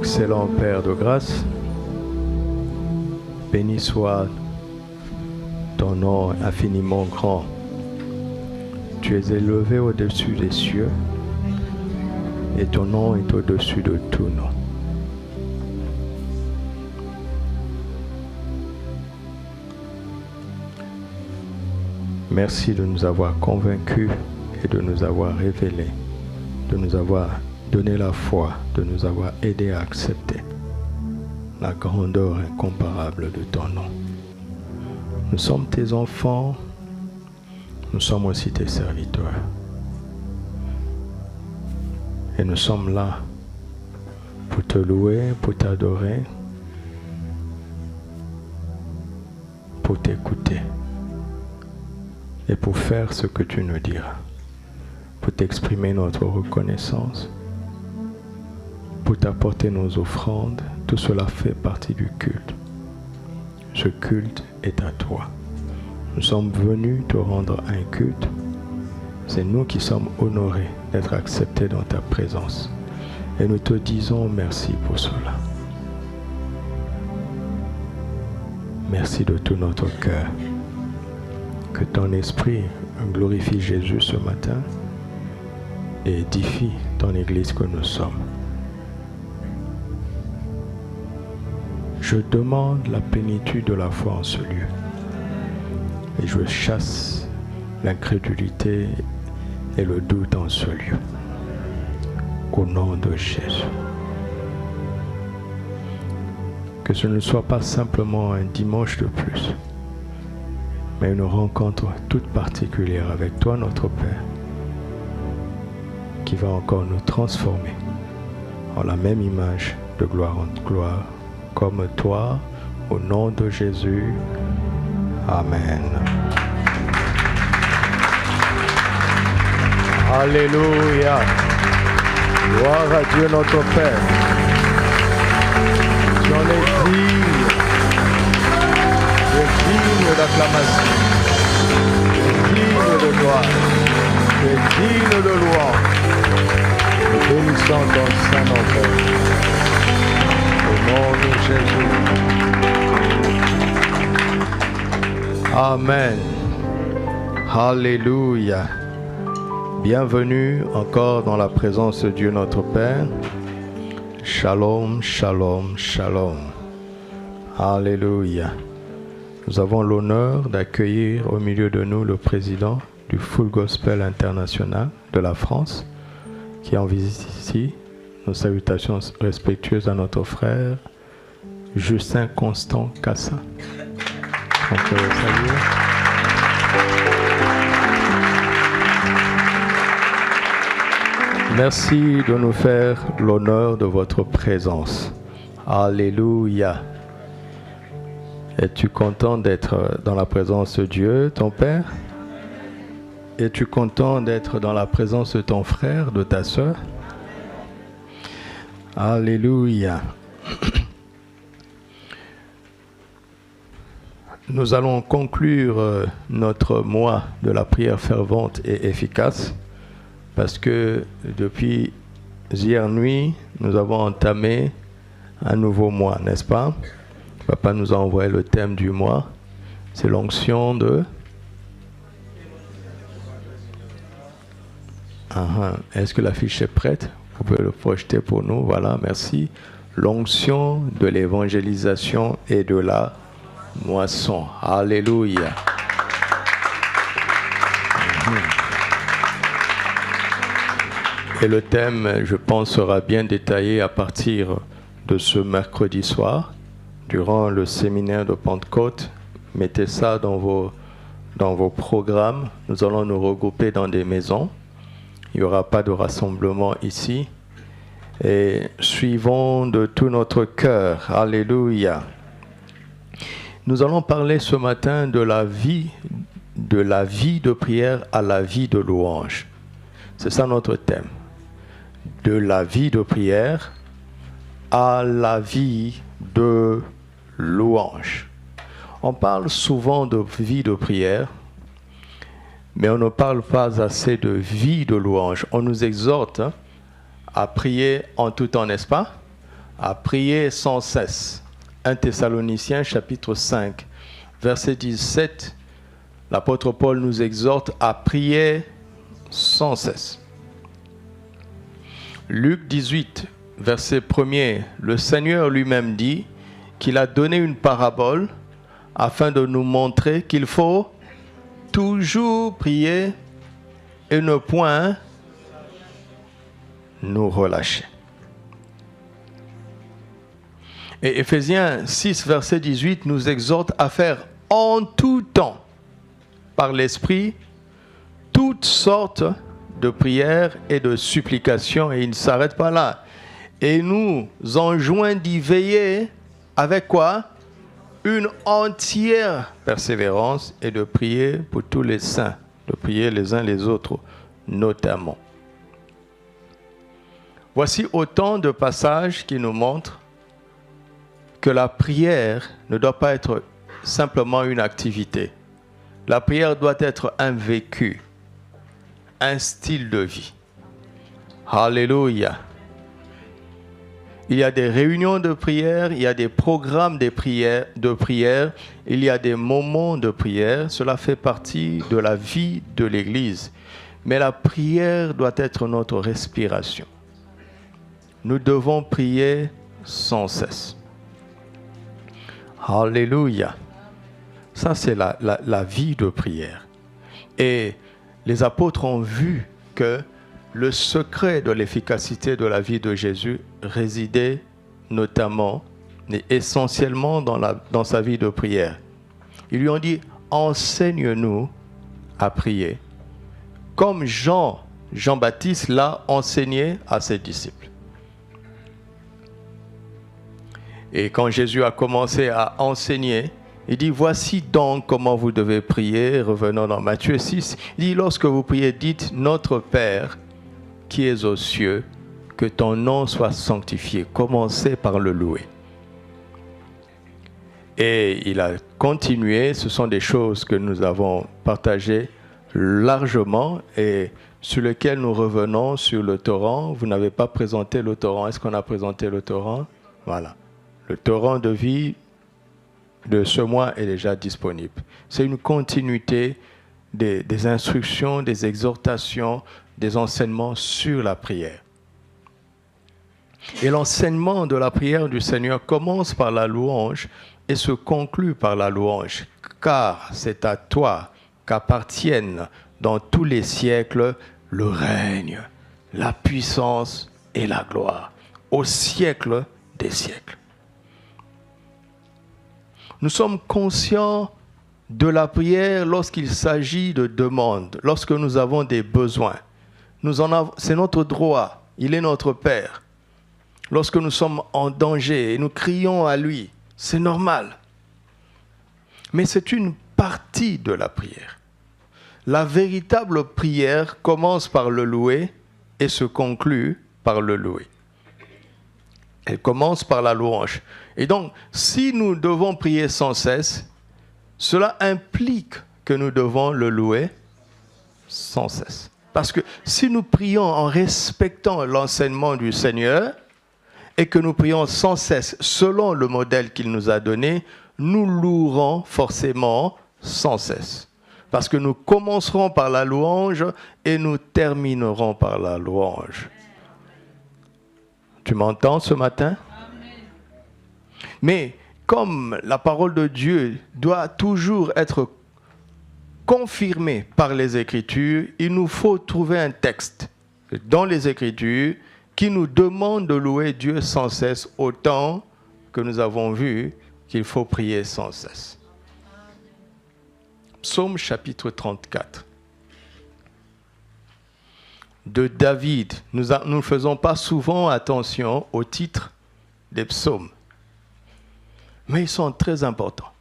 Excellent Père de grâce, béni soit ton nom infiniment grand. Tu es élevé au-dessus des cieux et ton nom est au-dessus de tout nom. Merci de nous avoir convaincus et de nous avoir révélés, de nous avoir donné la foi, de nous avoir aidés à accepter la grandeur incomparable de ton nom. Nous sommes tes enfants, nous sommes aussi tes serviteurs. Et nous sommes là pour te louer, pour t'adorer, pour t'écouter et pour faire ce que tu nous diras, pour t'exprimer notre reconnaissance, pour t'apporter nos offrandes. Tout cela fait partie du culte. Ce culte est à toi. Nous sommes venus te rendre un culte. C'est nous qui sommes honorés d'être acceptés dans ta présence. Et nous te disons merci pour cela. Merci de tout notre cœur. Que ton esprit glorifie Jésus ce matin et édifie ton Église que nous sommes. Je demande la plénitude de la foi en ce lieu. Et je chasse l'incrédulité et le doute en ce lieu. Au nom de Jésus. Que ce ne soit pas simplement un dimanche de plus, mais une rencontre toute particulière avec toi, notre Père, qui va encore nous transformer en la même image de gloire en gloire, comme toi, au nom de Jésus. Amen. Alléluia. Gloire à Dieu notre Père. Tu en es digne. Tu es digne d'acclamation. Tu es digne de gloire. Tu es digne de louange. Nous bénissons ton Saint-Nom, Père. Au nom de Jésus. Amen. Alléluia. Bienvenue encore dans la présence de Dieu notre Père. Shalom, shalom, shalom. Alléluia. Nous avons l'honneur d'accueillir au milieu de nous le président du Full Gospel International de la France qui est en visite ici. Nos salutations respectueuses à notre frère Justin Constant Cassa. On peut le saluer. Merci de nous faire l'honneur de votre présence. Alléluia. Es-tu content d'être dans la présence de Dieu, ton Père? Es-tu content d'être dans la présence de ton frère, de ta sœur? Alléluia. Nous allons conclure notre mois de la prière fervente et efficace parce que depuis hier nuit, nous avons entamé un nouveau mois, n'est-ce pas? Papa nous a envoyé le thème du mois. C'est l'onction de... Est-ce que la fiche est prête? Vous pouvez le projeter pour nous. Voilà, merci. L'onction de l'évangélisation et de la moisson. Alléluia. Et le thème, je pense, sera bien détaillé à partir de ce mercredi soir, durant le séminaire de Pentecôte. Mettez ça dans vos programmes. Nous allons nous regrouper dans des maisons. Il n'y aura pas de rassemblement ici. Et suivons de tout notre cœur. Alléluia. Nous allons parler ce matin de la vie de prière à la vie de louange. C'est ça notre thème. De la vie de prière à la vie de louange. On parle souvent de vie de prière, mais on ne parle pas assez de vie de louange. On nous exhorte à prier en tout temps, n'est-ce pas? à prier sans cesse. 1 Thessaloniciens chapitre 5, verset 17, l'apôtre Paul nous exhorte à prier sans cesse. Luc 18, verset 1er, le Seigneur lui-même dit qu'il a donné une parabole afin de nous montrer qu'il faut toujours prier et ne point nous relâcher. Et Éphésiens 6, verset 18 nous exhorte à faire en tout temps, par l'Esprit, toutes sortes de prières et de supplications. Et il ne s'arrête pas là. Et nous enjoint d'y veiller avec quoi? Une entière persévérance et de prier pour tous les saints, de prier les uns les autres notamment. Voici autant de passages qui nous montrent que la prière ne doit pas être simplement une activité. La prière doit être un vécu, un style de vie. Alléluia. Il y a des réunions de prière, il y a des programmes de prière, il y a des moments de prière. Cela fait partie de la vie de l'Église. Mais la prière doit être notre respiration. Nous devons prier sans cesse. Alléluia. Ça, c'est la vie de prière. Et les apôtres ont vu que le secret de l'efficacité de la vie de Jésus résidait notamment et essentiellement dans sa vie de prière. Ils lui ont dit, enseigne-nous à prier, comme Jean-Baptiste l'a enseigné à ses disciples. Et quand Jésus a commencé à enseigner, il dit, voici donc comment vous devez prier, revenons dans Matthieu 6, il dit, lorsque vous priez, dites, notre Père, qui es aux cieux, que ton nom soit sanctifié. Commencez par le louer. Et il a continué, ce sont des choses que nous avons partagées largement et sur lesquelles nous revenons sur le torrent. Vous n'avez pas présenté le torrent. Est-ce qu'on a présenté le torrent? Voilà. Le torrent de vie de ce mois est déjà disponible. C'est une continuité des instructions, des exhortations, des enseignements sur la prière. Et l'enseignement de la prière du Seigneur commence par la louange et se conclut par la louange, car c'est à toi qu'appartiennent dans tous les siècles le règne, la puissance et la gloire, au siècle des siècles. Nous sommes conscients de la prière lorsqu'il s'agit de demandes, lorsque nous avons des besoins. C'est notre droit, il est notre Père. Lorsque nous sommes en danger et nous crions à lui, c'est normal. Mais c'est une partie de la prière. La véritable prière commence par le louer et se conclut par le louer. Elle commence par la louange. Et donc, si nous devons prier sans cesse, cela implique que nous devons le louer sans cesse. Parce que si nous prions en respectant l'enseignement du Seigneur et que nous prions sans cesse selon le modèle qu'il nous a donné, nous louerons forcément sans cesse. Parce que nous commencerons par la louange et nous terminerons par la louange. Tu m'entends ce matin? Mais comme la parole de Dieu doit toujours être confirmée par les Écritures, il nous faut trouver un texte dans les Écritures qui nous demande de louer Dieu sans cesse, autant que nous avons vu qu'il faut prier sans cesse. Psaume chapitre 34. De David. Nous ne faisons pas souvent attention au titre des psaumes, mais ils sont très importants.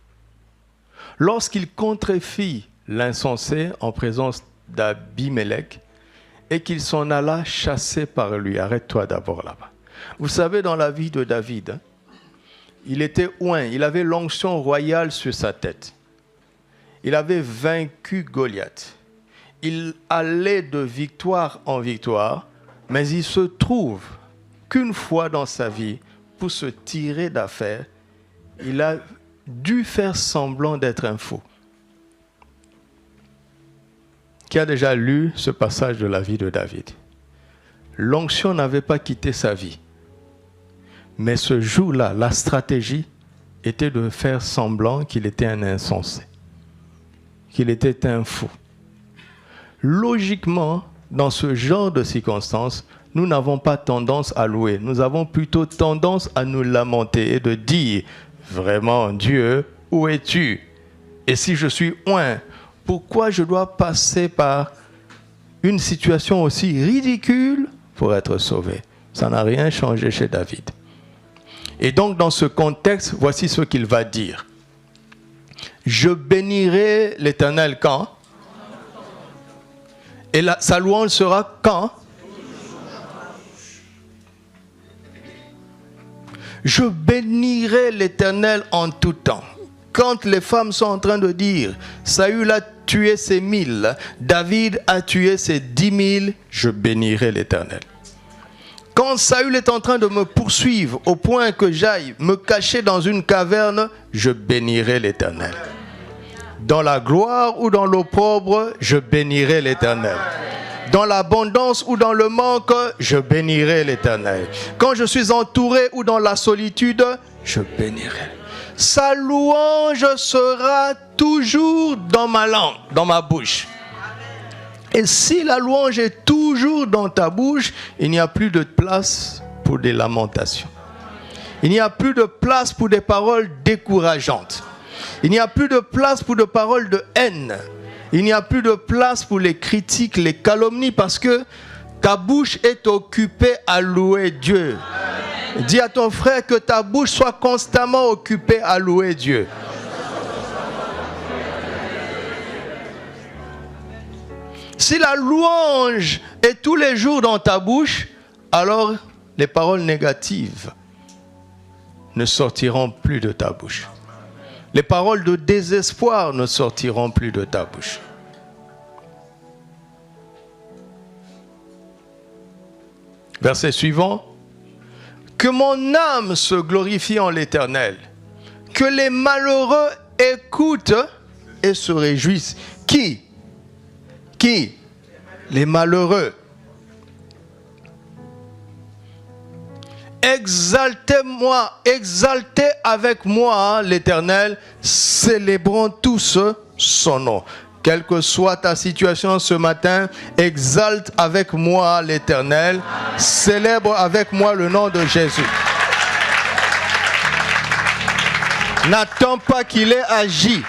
Lorsqu'il contrefit l'insensé en présence d'Abimélec et qu'il s'en alla chasser par lui. Arrête-toi d'abord là-bas. Vous savez, dans la vie de David, il était oint, il avait l'onction royale sur sa tête. Il avait vaincu Goliath. Il allait de victoire en victoire, mais il se trouve qu'une fois dans sa vie, pour se tirer d'affaire, il a dû faire semblant d'être un fou. Qui a déjà lu ce passage de la vie de David? L'onction n'avait pas quitté sa vie. Mais ce jour-là, la stratégie était de faire semblant qu'il était un insensé, qu'il était un fou. Logiquement, dans ce genre de circonstances, nous n'avons pas tendance à louer. Nous avons plutôt tendance à nous lamenter et de dire, vraiment, Dieu, où es-tu? Et si je suis oint, pourquoi je dois passer par une situation aussi ridicule pour être sauvé? Ça n'a rien changé chez David. Et donc, dans ce contexte, voici ce qu'il va dire. Je bénirai l'Éternel quand? Et sa louange sera quand? Je bénirai l'Éternel en tout temps. Quand les femmes sont en train de dire, Saül a tué ses 1000, David a tué ses 10 000, je bénirai l'Éternel. Quand Saül est en train de me poursuivre au point que j'aille me cacher dans une caverne, je bénirai l'Éternel. Dans la gloire ou dans l'opprobre, je bénirai l'Éternel. Dans l'abondance ou dans le manque, je bénirai l'Éternel. Quand je suis entouré ou dans la solitude, je bénirai. Sa louange sera toujours dans ma langue, dans ma bouche. Et si la louange est toujours dans ta bouche, il n'y a plus de place pour des lamentations. Il n'y a plus de place pour des paroles décourageantes. Il n'y a plus de place pour des paroles de haine. Il n'y a plus de place pour les critiques, les calomnies, parce que ta bouche est occupée à louer Dieu. Dis à ton frère que ta bouche soit constamment occupée à louer Dieu. Si la louange est tous les jours dans ta bouche, alors les paroles négatives ne sortiront plus de ta bouche. Les paroles de désespoir ne sortiront plus de ta bouche. Verset suivant. Que mon âme se glorifie en l'Éternel. Que les malheureux écoutent et se réjouissent. Qui? Qui? Les malheureux. Exaltez-moi, exaltez avec moi l'Éternel, célébrons tous son nom. Quelle que soit ta situation ce matin, exalte avec moi l'Éternel, célèbre avec moi le nom de Jésus. N'attends pas qu'il ait agi,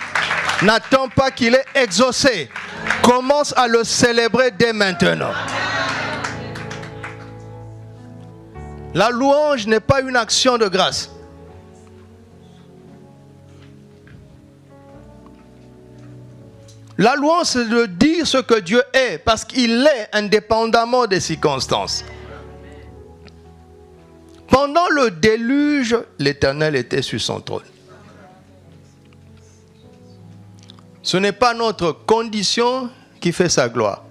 n'attends pas qu'il ait exaucé. Commence à le célébrer dès maintenant. La louange n'est pas une action de grâce. La louange, c'est de dire ce que Dieu est, parce qu'il est indépendamment des circonstances. Pendant le déluge, l'Éternel était sur son trône. Ce n'est pas notre condition qui fait sa gloire.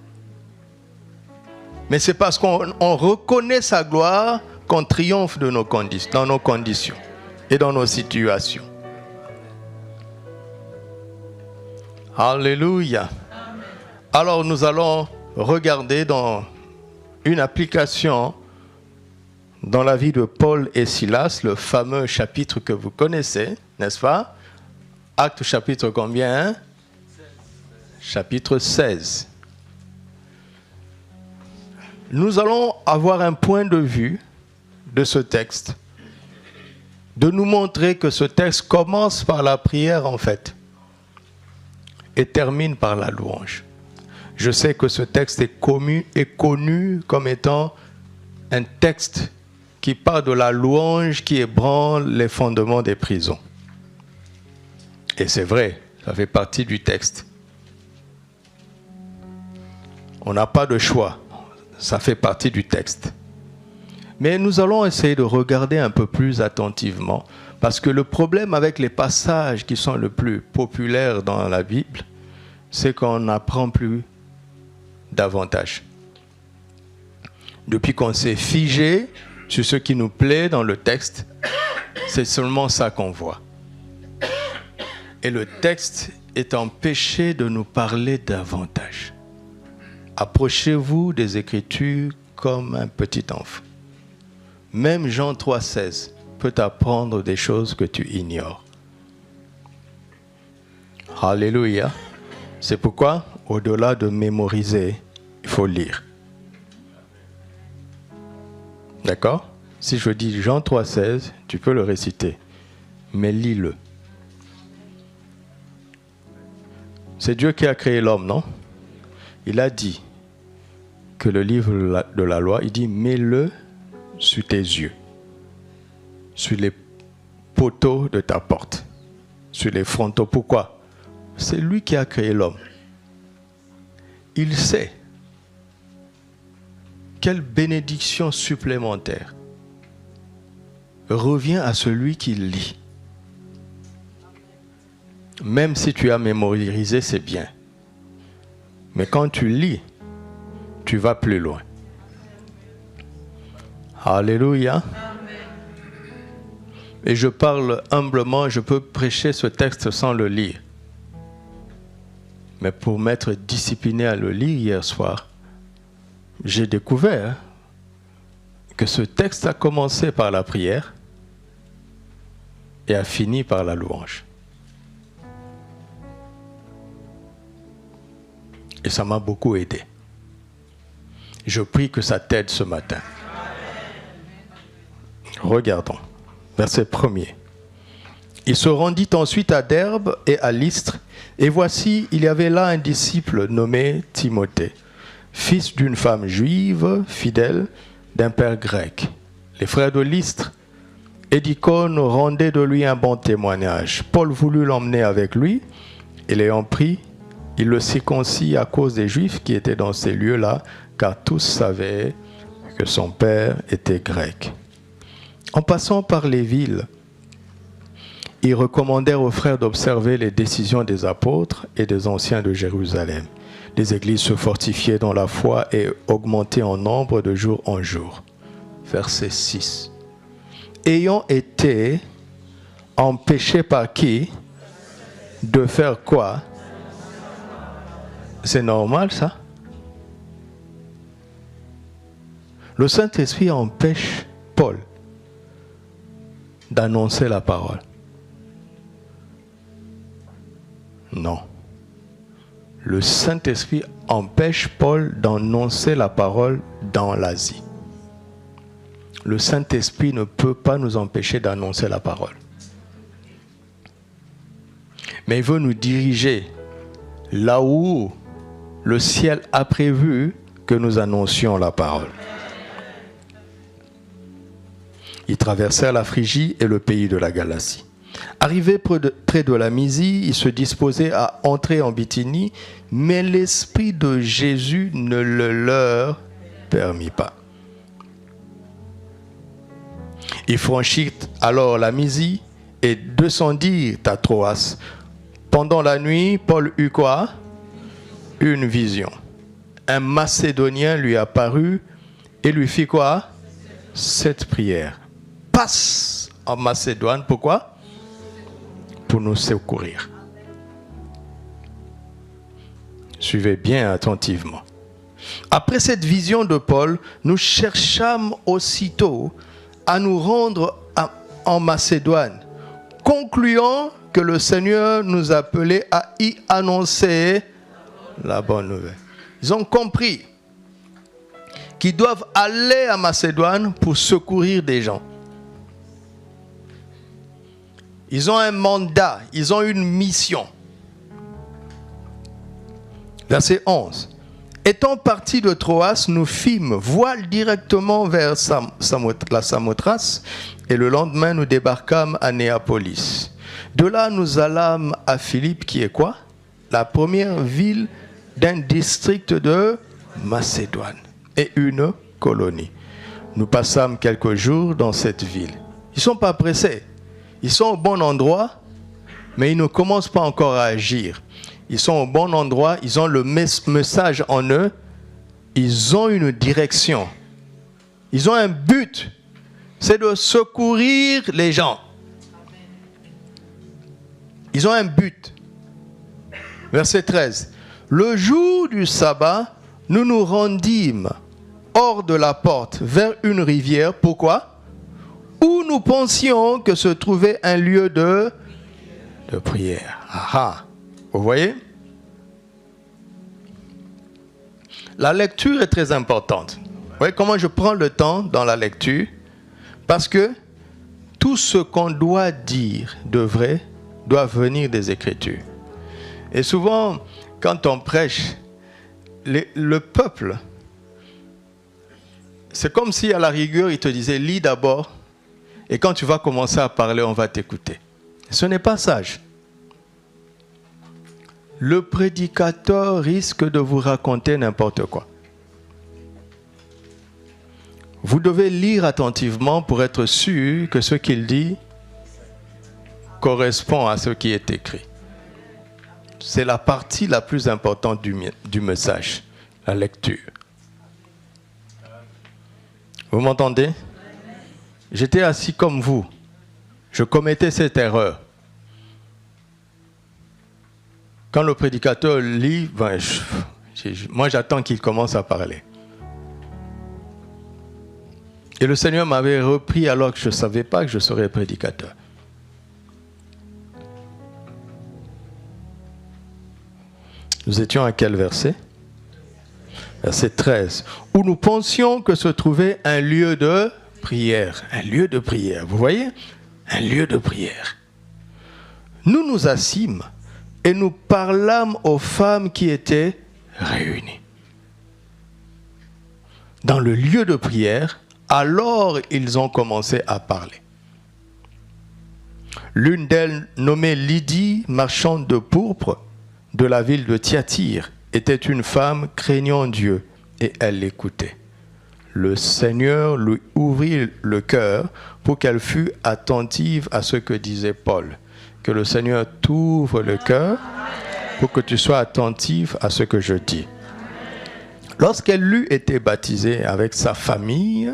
Mais c'est parce qu'on reconnaît sa gloire qu'on triomphe de dans nos conditions et dans nos situations. Alléluia. Alors nous allons regarder dans une application dans la vie de Paul et Silas, le fameux chapitre que vous connaissez, n'est-ce pas? Acte chapitre combien? Hein? Chapitre 16. Nous allons avoir un point de vue de ce texte, de nous montrer que ce texte commence par la prière en fait et termine par la louange. Je sais que ce texte est connu comme étant un texte qui parle de la louange qui ébranle les fondements des prisons. Et c'est vrai, ça fait partie du texte. On n'a pas de choix, ça fait partie du texte. Mais nous allons essayer de regarder un peu plus attentivement, parce que le problème avec les passages qui sont le plus populaires dans la Bible, c'est qu'on n'apprend plus davantage. Depuis qu'on s'est figé sur ce qui nous plaît dans le texte, c'est seulement ça qu'on voit. Et le texte est empêché de nous parler davantage. Approchez-vous des Écritures comme un petit enfant. Même Jean 3,16 peut t'apprendre des choses que tu ignores. Alléluia. C'est pourquoi, au-delà de mémoriser, il faut lire. D'accord? Si je dis Jean 3,16, tu peux le réciter, mais lis-le. C'est Dieu qui a créé l'homme, non? Il a dit que le livre de la loi, il dit, mets-le sur tes yeux, sur les poteaux de ta porte, sur les frontaux. Pourquoi? C'est lui qui a créé l'homme. Il sait quelle bénédiction supplémentaire revient à celui qui lit. Même si tu as mémorisé, c'est bien. Mais quand tu lis, tu vas plus loin. Alléluia. Et je parle humblement, je peux prêcher ce texte sans le lire. Mais pour m'être discipliné à le lire hier soir, j'ai découvert que ce texte a commencé par la prière et a fini par la louange. Et ça m'a beaucoup aidé. Je prie que ça t'aide ce matin. Regardons. Verset 1er. Il se rendit ensuite à Derbe et à Lystre, et voici, il y avait là un disciple nommé Timothée, fils d'une femme juive, fidèle, d'un père grec. Les frères de Lystre et d'Icône rendaient de lui un bon témoignage. Paul voulut l'emmener avec lui, et l'ayant pris, il le circoncit à cause des Juifs qui étaient dans ces lieux-là, car tous savaient que son père était grec. En passant par les villes, ils recommandèrent aux frères d'observer les décisions des apôtres et des anciens de Jérusalem. Les églises se fortifiaient dans la foi et augmentaient en nombre de jour en jour. Verset 6. Ayant été empêchés par qui? De faire quoi? C'est normal ça? Le Saint-Esprit empêche Paul d'annoncer la parole. Non. Le Saint-Esprit empêche Paul d'annoncer la parole dans l'Asie. Le Saint-Esprit ne peut pas nous empêcher d'annoncer la parole. Mais il veut nous diriger là où le ciel a prévu que nous annoncions la parole. Ils traversèrent la Phrygie et le pays de la Galatie. Arrivés près de la Mysie, ils se disposaient à entrer en Bithynie, mais l'Esprit de Jésus ne le leur permit pas. Ils franchirent alors la Mysie et descendirent à Troas. Pendant la nuit, Paul eut quoi? Une vision. Un Macédonien lui apparut et lui fit quoi? Cette prière. Passe en Macédoine. Pourquoi? Pour nous secourir. Suivez bien attentivement. Après cette vision de Paul, nous cherchâmes aussitôt à nous rendre en Macédoine, concluant que le Seigneur nous appelait à y annoncer la bonne nouvelle. Ils ont compris qu'ils doivent aller à Macédoine pour secourir des gens. Ils ont un mandat, ils ont une mission. Verset 11. Étant partis de Troas, nous fîmes voile directement vers la Samothrace et le lendemain nous débarquâmes à Néapolis. De là nous allâmes à Philippe qui est quoi? La première ville d'un district de Macédoine et une colonie. Nous passâmes quelques jours dans cette ville. Ils ne sont pas pressés. Ils sont au bon endroit, mais ils ne commencent pas encore à agir. Ils sont au bon endroit, ils ont le message en eux, ils ont une direction, ils ont un but, c'est de secourir les gens. Ils ont un but. Verset 13. Le jour du sabbat, nous nous rendîmes hors de la porte vers une rivière. Pourquoi? Où nous pensions que se trouvait un lieu de prière. Ah, vous voyez? La lecture est très importante. Vous voyez comment je prends le temps dans la lecture? Parce que tout ce qu'on doit dire de vrai doit venir des Écritures. Et souvent, quand on prêche, le peuple, c'est comme si à la rigueur, il te disait, lis d'abord, et quand tu vas commencer à parler, on va t'écouter. Ce n'est pas sage. Le prédicateur risque de vous raconter n'importe quoi. Vous devez lire attentivement pour être sûr que ce qu'il dit correspond à ce qui est écrit. C'est la partie la plus importante du message, la lecture. Vous m'entendez? J'étais assis comme vous. Je commettais cette erreur. Quand le prédicateur lit, moi j'attends qu'il commence à parler. Et le Seigneur m'avait repris alors que je ne savais pas que je serais prédicateur. Nous étions à quel verset? Verset 13. Où nous pensions que se trouvait un lieu de prière. Un lieu de prière. Vous voyez? Un lieu de prière. Nous nous assîmes et nous parlâmes aux femmes qui étaient réunies. Dans le lieu de prière, alors ils ont commencé à parler. L'une d'elles, nommée Lydie, marchande de pourpre, de la ville de Thyatire, était une femme craignant Dieu, et elle l'écoutait. Le Seigneur lui ouvrit le cœur pour qu'elle fût attentive à ce que disait Paul. Que le Seigneur t'ouvre le cœur pour que tu sois attentif à ce que je dis. Lorsqu'elle eut été baptisée avec sa famille,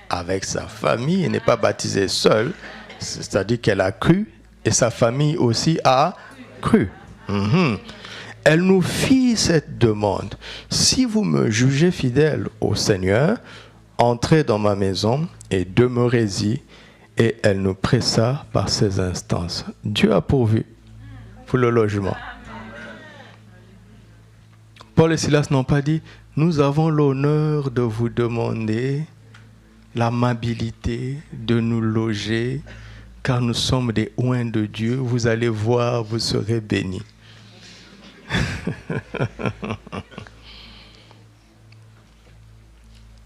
elle n'est pas baptisée seule, c'est-à-dire qu'elle a cru et sa famille aussi a cru. Elle nous fit cette demande. Si vous me jugez fidèle au Seigneur, entrez dans ma maison et demeurez-y. Et elle nous pressa par ses instances. Dieu a pourvu pour le logement. Paul et Silas n'ont pas dit, nous avons l'honneur de vous demander l'amabilité de nous loger, car nous sommes des oints de Dieu. Vous allez voir, vous serez bénis.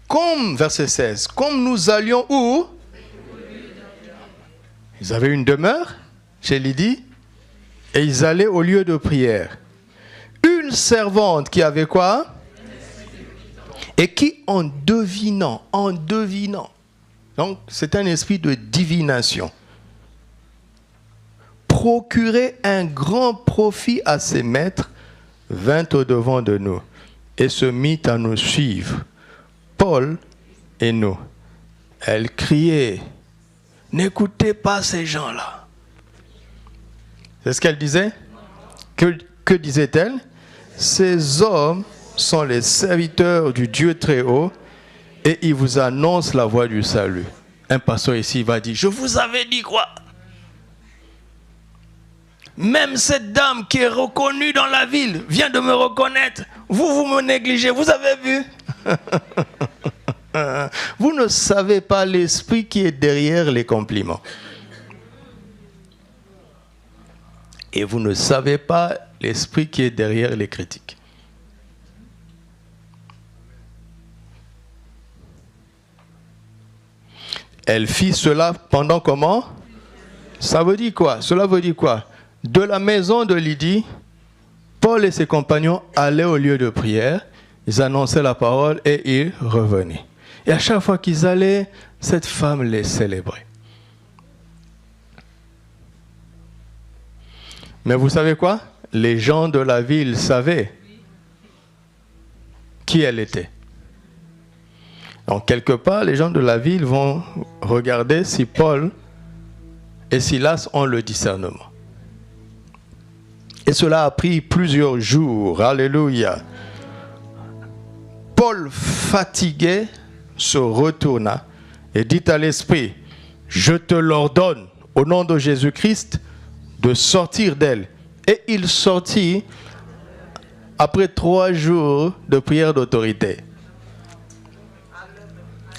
Comme, verset 16, comme nous allions où? Ils avaient une demeure chez Lydie et ils allaient au lieu de prière. Une servante qui avait quoi? Et qui, en devinant, donc c'est un esprit de divination, procurait un grand profit à ses maîtres, vint au-devant de nous et se mit à nous suivre, Paul et nous. Elle criait, n'écoutez pas ces gens-là. C'est ce qu'elle disait? Que disait-elle? Ces hommes sont les serviteurs du Dieu très haut et ils vous annoncent la voie du salut. Un pasteur ici va dire, je vous avais dit quoi? Même cette dame qui est reconnue dans la ville vient de me reconnaître. Vous me négligez, vous avez vu? Vous ne savez pas l'esprit qui est derrière les compliments. Et vous ne savez pas l'esprit qui est derrière les critiques. Elle fit cela pendant comment? Ça veut dire quoi? Cela veut dire quoi? De la maison de Lydie, Paul et ses compagnons allaient au lieu de prière, ils annonçaient la parole et ils revenaient. Et à chaque fois qu'ils allaient, cette femme les célébrait. Mais vous savez quoi? Les gens de la ville savaient qui elle était. Donc, quelque part, les gens de la ville vont regarder si Paul et Silas ont le discernement. Et cela a pris plusieurs jours. Alléluia. Paul, fatigué, se retourna et dit à l'esprit, « Je te l'ordonne, au nom de Jésus-Christ, de sortir d'elle. » Et il sortit après 3 jours de prière d'autorité.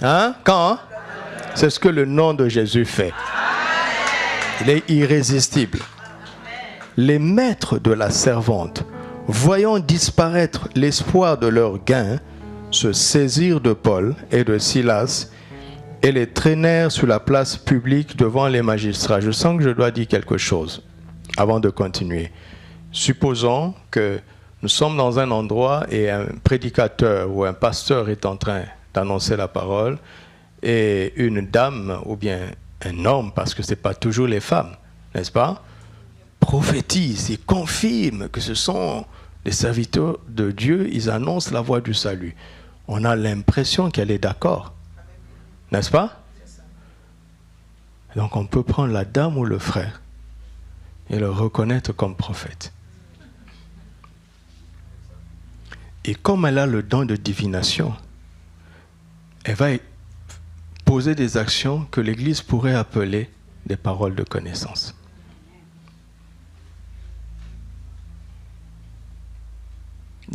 Hein? Quand? C'est ce que le nom de Jésus fait. Il est irrésistible. Les maîtres de la servante, voyant disparaître l'espoir de leur gain, se saisirent de Paul et de Silas et les traînèrent sur la place publique devant les magistrats. Je sens que je dois dire quelque chose avant de continuer. Supposons que nous sommes dans un endroit et un prédicateur ou un pasteur est en train d'annoncer la parole et une dame ou bien un homme, parce que ce n'est pas toujours les femmes, n'est-ce pas, prophétise et confirme que ce sont les serviteurs de Dieu, ils annoncent la voie du salut. On a l'impression qu'elle est d'accord, n'est-ce pas? Donc on peut prendre la dame ou le frère et le reconnaître comme prophète. Et comme elle a le don de divination, elle va poser des actions que l'Église pourrait appeler des paroles de connaissance.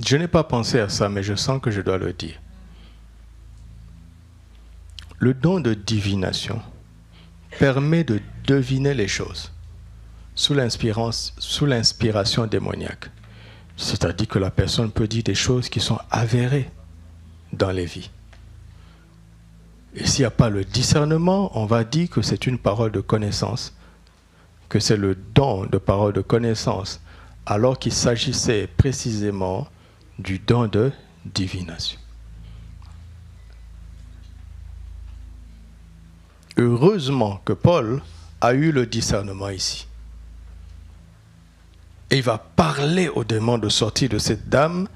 Je n'ai pas pensé à ça, mais je sens que je dois le dire. Le don de divination permet de deviner les choses sous l'inspiration démoniaque. C'est-à-dire que la personne peut dire des choses qui sont avérées dans les vies. Et s'il n'y a pas le discernement, on va dire que c'est une parole de connaissance, que c'est le don de parole de connaissance, alors qu'il s'agissait précisément du don de divination. Heureusement que Paul a eu le discernement ici. Et il va parler au démon de sortir de cette dame,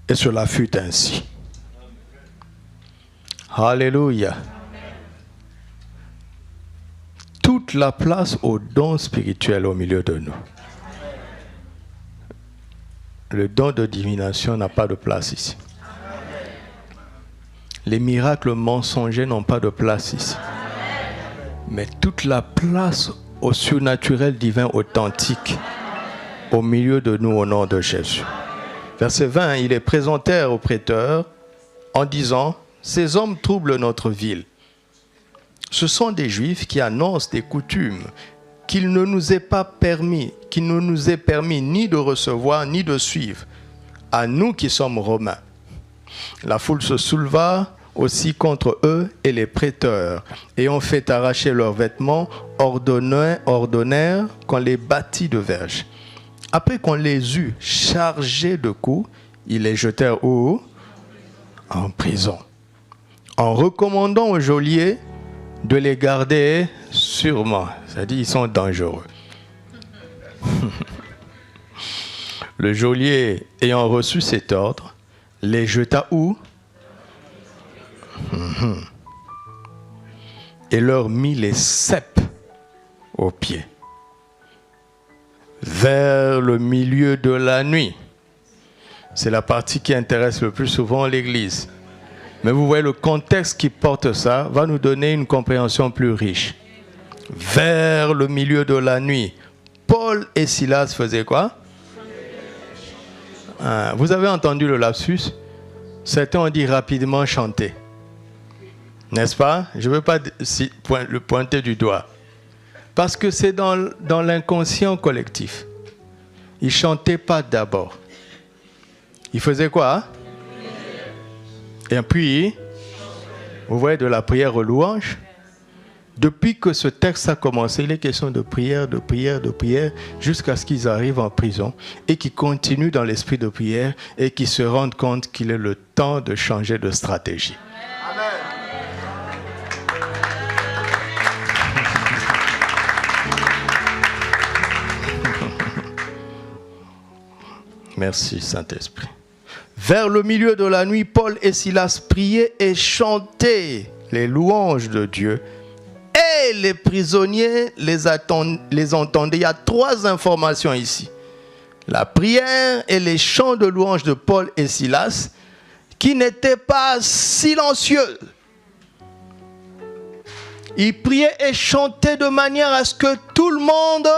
et cela fut ainsi. Alléluia. Toute la place au don spirituel au milieu de nous. Le don de divination n'a pas de place ici. Les miracles mensongers n'ont pas de place ici. Mais toute la place au surnaturel divin authentique au milieu de nous au nom de Jésus. Verset 20, il est présenté au prêteur en disant, « Ces hommes troublent notre ville. Ce sont des Juifs qui annoncent des coutumes qu'il ne nous est permis ni de recevoir ni de suivre, à nous qui sommes Romains. » La foule se souleva aussi contre eux et les prêteurs, et ont fait arracher leurs vêtements, ordonnèrent qu'on les bâtît de verges. Après qu'on les eut chargés de coups, ils les jetèrent où? En prison, en recommandant au geôlier de les garder sûrement. C'est-à-dire, ils sont dangereux. Le geôlier, ayant reçu cet ordre, les jeta où? Et leur mit les ceps aux pieds. Vers le milieu de la nuit. C'est la partie qui intéresse le plus souvent l'Église. Mais vous voyez, le contexte qui porte ça va nous donner une compréhension plus riche. Vers le milieu de la nuit, Paul et Silas faisaient quoi? Vous avez entendu le lapsus? Certains ont dit rapidement chanter. N'est-ce pas? Je ne veux pas le pointer du doigt. Parce que c'est dans l'inconscient collectif. Ils ne chantaient pas d'abord. Ils faisaient quoi? Et puis, vous voyez, de la prière aux louanges. Depuis que ce texte a commencé, il est question de prière, jusqu'à ce qu'ils arrivent en prison et qu'ils continuent dans l'esprit de prière et qu'ils se rendent compte qu'il est le temps de changer de stratégie. Amen. Merci Saint-Esprit. Vers le milieu de la nuit, Paul et Silas priaient et chantaient les louanges de Dieu. Et les prisonniers les entendaient. Il y a 3 informations ici. La prière et les chants de louanges de Paul et Silas qui n'étaient pas silencieux. Ils priaient et chantaient de manière à ce que tout le monde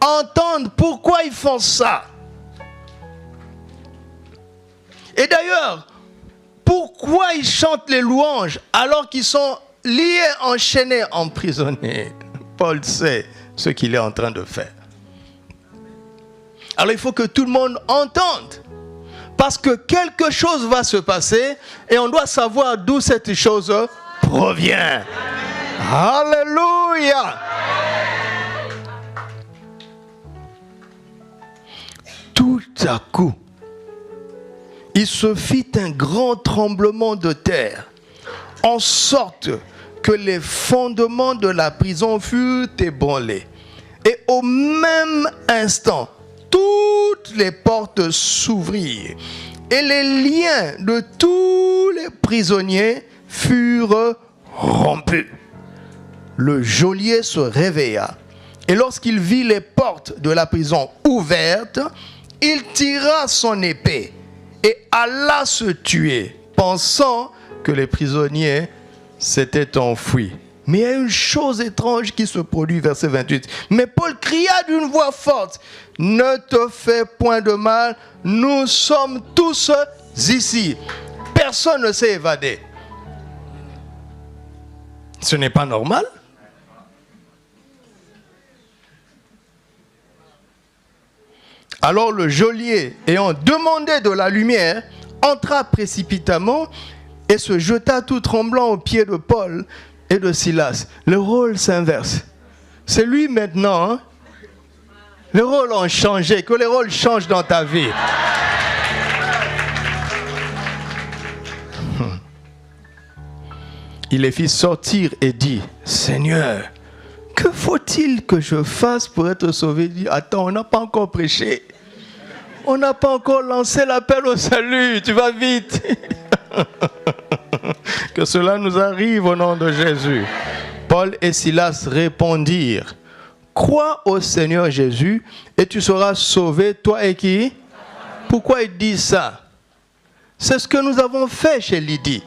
entende pourquoi ils font ça. Et d'ailleurs, pourquoi ils chantent les louanges alors qu'ils sont liés, enchaînés, emprisonnés? Paul sait ce qu'il est en train de faire. Alors il faut que tout le monde entende. Parce que quelque chose va se passer et on doit savoir d'où cette chose provient. Alléluia! Tout à coup, il se fit un grand tremblement de terre, en sorte que les fondements de la prison furent ébranlés. Et au même instant, toutes les portes s'ouvrirent et les liens de tous les prisonniers furent rompus. Le geôlier se réveilla et lorsqu'il vit les portes de la prison ouvertes, il tira son épée et alla se tuer, pensant que les prisonniers s'étaient enfuis. Mais il y a une chose étrange qui se produit, verset 28. Mais Paul cria d'une voix forte, « Ne te fais point de mal, nous sommes tous ici. » Personne ne s'est évadé. Ce n'est pas normal. Alors le geôlier, ayant demandé de la lumière, entra précipitamment et se jeta tout tremblant aux pieds de Paul et de Silas. Le rôle s'inverse. C'est lui maintenant. Hein? Les rôles ont changé. Que les rôles changent dans ta vie. Il les fit sortir et dit, « Seigneur, que faut-il que je fasse pour être sauvé ?» Il dit, « Attends, on n'a pas encore prêché. On n'a pas encore lancé l'appel au salut. Tu vas vite. » Que cela nous arrive au nom de Jésus. Paul et Silas répondirent, « Crois au Seigneur Jésus et tu seras sauvé, toi et qui ?» Pourquoi ils disent ça? C'est ce que nous avons fait chez Lydie.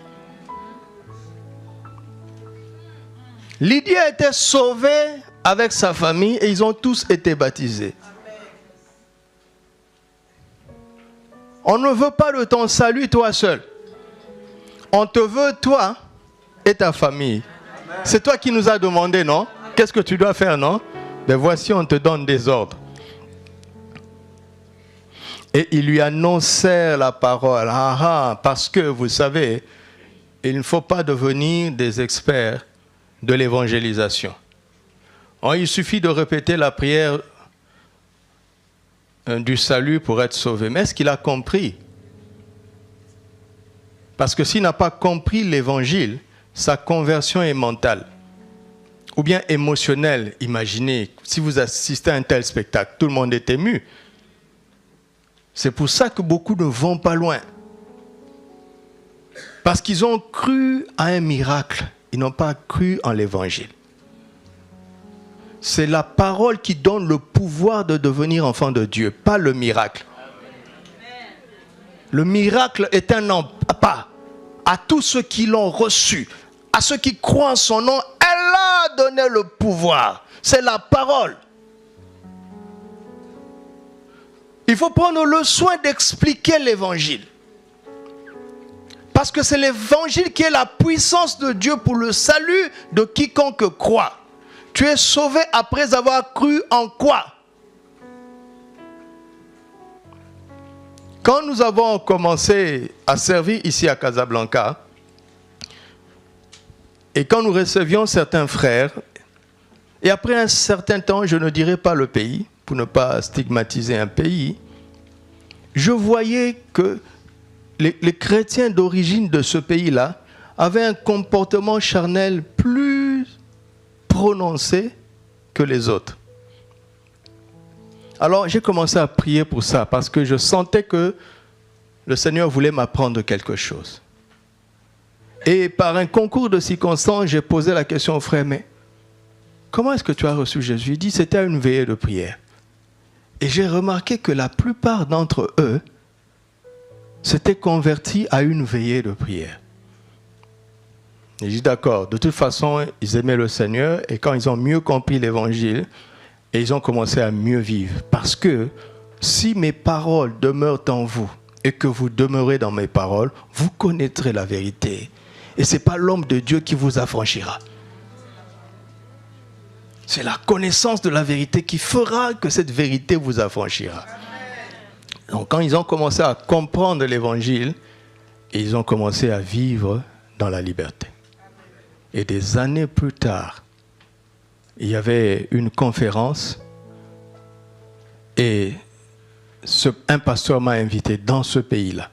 Lydie a été sauvée avec sa famille et ils ont tous été baptisés. On ne veut pas de ton salut toi seul. On te veut toi et ta famille. C'est toi qui nous as demandé, non? Qu'est-ce que tu dois faire, non? Ben voici, on te donne des ordres. Et ils lui annoncèrent la parole. Parce que, vous savez, il ne faut pas devenir des experts de l'évangélisation. Il suffit de répéter la prière du salut pour être sauvé. Mais est-ce qu'il a compris? Parce que s'il n'a pas compris l'évangile, sa conversion est mentale. Ou bien émotionnelle. Imaginez, si vous assistez à un tel spectacle, tout le monde est ému. C'est pour ça que beaucoup ne vont pas loin. Parce qu'ils ont cru à un miracle. Ils n'ont pas cru en l'évangile. C'est la parole qui donne le pouvoir de devenir enfant de Dieu, pas le miracle. Le miracle est un pas à tous ceux qui l'ont reçu, à ceux qui croient en son nom. Elle a donné le pouvoir. C'est la parole. Il faut prendre le soin d'expliquer l'évangile. Parce que c'est l'évangile qui est la puissance de Dieu pour le salut de quiconque croit. Tu es sauvé après avoir cru en quoi? Quand nous avons commencé à servir ici à Casablanca, et quand nous recevions certains frères, et après un certain temps, je ne dirai pas le pays, pour ne pas stigmatiser un pays, je voyais que les chrétiens d'origine de ce pays-là avaient un comportement charnel plus prononcé que les autres. Alors j'ai commencé à prier pour ça parce que je sentais que le Seigneur voulait m'apprendre quelque chose. Et par un concours de circonstances, j'ai posé la question au frère, mais comment est-ce que tu as reçu Jésus? Il dit, c'était à une veillée de prière. Et j'ai remarqué que la plupart d'entre eux s'étaient convertis à une veillée de prière. Et j'ai dit, d'accord, de toute façon, ils aimaient le Seigneur, et quand ils ont mieux compris l'évangile, et ils ont commencé à mieux vivre. Parce que si mes paroles demeurent en vous, et que vous demeurez dans mes paroles, vous connaîtrez la vérité. Et ce n'est pas l'homme de Dieu qui vous affranchira. C'est la connaissance de la vérité qui fera que cette vérité vous affranchira. Donc quand ils ont commencé à comprendre l'évangile, ils ont commencé à vivre dans la liberté. Et des années plus tard, il y avait une conférence et un pasteur m'a invité dans ce pays-là.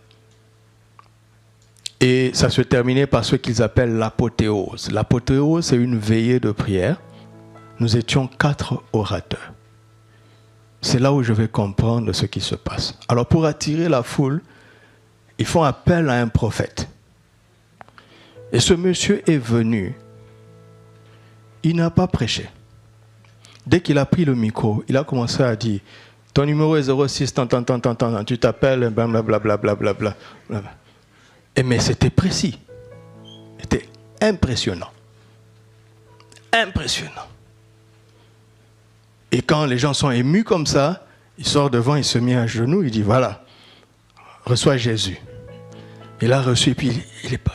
Et ça se terminait par ce qu'ils appellent l'apothéose. L'apothéose, c'est une veillée de prière. Nous étions 4 orateurs. C'est là où je vais comprendre ce qui se passe. Alors pour attirer la foule, ils font appel à un prophète. Et ce monsieur est venu. Il n'a pas prêché. Dès qu'il a pris le micro, il a commencé à dire, ton numéro est 06, tu t'appelles, blablabla. Mais c'était précis. C'était impressionnant. Impressionnant. Et quand les gens sont émus comme ça, il sort devant, il se met à genoux, il dit, voilà, reçois Jésus. Il a reçu, et puis il est pas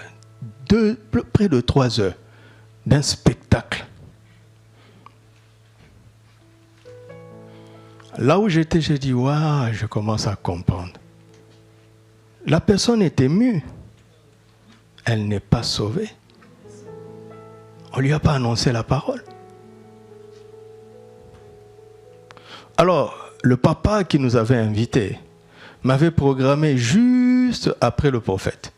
près de 3 heures d'un spectacle. Là où j'étais, j'ai dit, waouh, je commence à comprendre. La personne est émue. Elle n'est pas sauvée. On ne lui a pas annoncé la parole. Alors, le papa qui nous avait invités m'avait programmé juste après le prophète.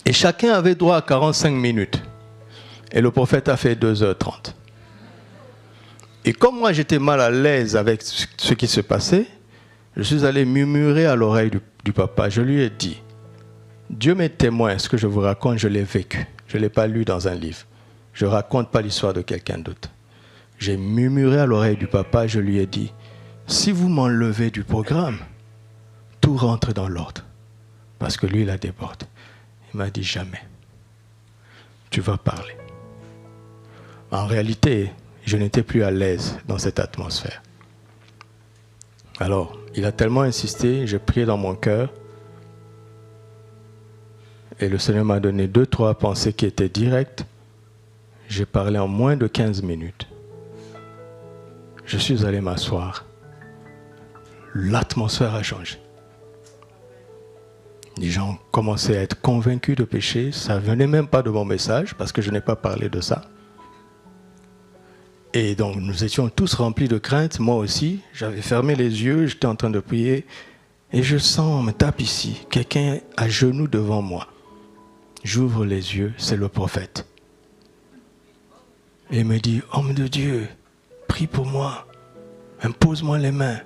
Et chacun avait droit à 45 minutes. Et le prophète a fait 2h30. Et comme moi j'étais mal à l'aise avec ce qui se passait, je suis allé murmurer à l'oreille du papa. Je lui ai dit, Dieu m'est témoin, ce que je vous raconte, je l'ai vécu. Je ne l'ai pas lu dans un livre. Je ne raconte pas l'histoire de quelqu'un d'autre. J'ai murmuré à l'oreille du papa, je lui ai dit, si vous m'enlevez du programme, tout rentre dans l'ordre. Parce que lui, il a débordé. Il m'a dit, jamais. Tu vas parler. En réalité, je n'étais plus à l'aise dans cette atmosphère. Alors, il a tellement insisté, j'ai prié dans mon cœur, et le Seigneur m'a donné 2-3 pensées qui étaient directes. J'ai parlé en moins de 15 minutes. Je suis allé m'asseoir. L'atmosphère a changé. Les gens commençaient à être convaincus de péché. Ça ne venait même pas de mon message, parce que je n'ai pas parlé de ça. Et donc, nous étions tous remplis de crainte, moi aussi. J'avais fermé les yeux, j'étais en train de prier. Et je sens, on me tape ici, quelqu'un à genoux devant moi. J'ouvre les yeux, c'est le prophète. Et il me dit, homme de Dieu, prie pour moi, impose-moi les mains,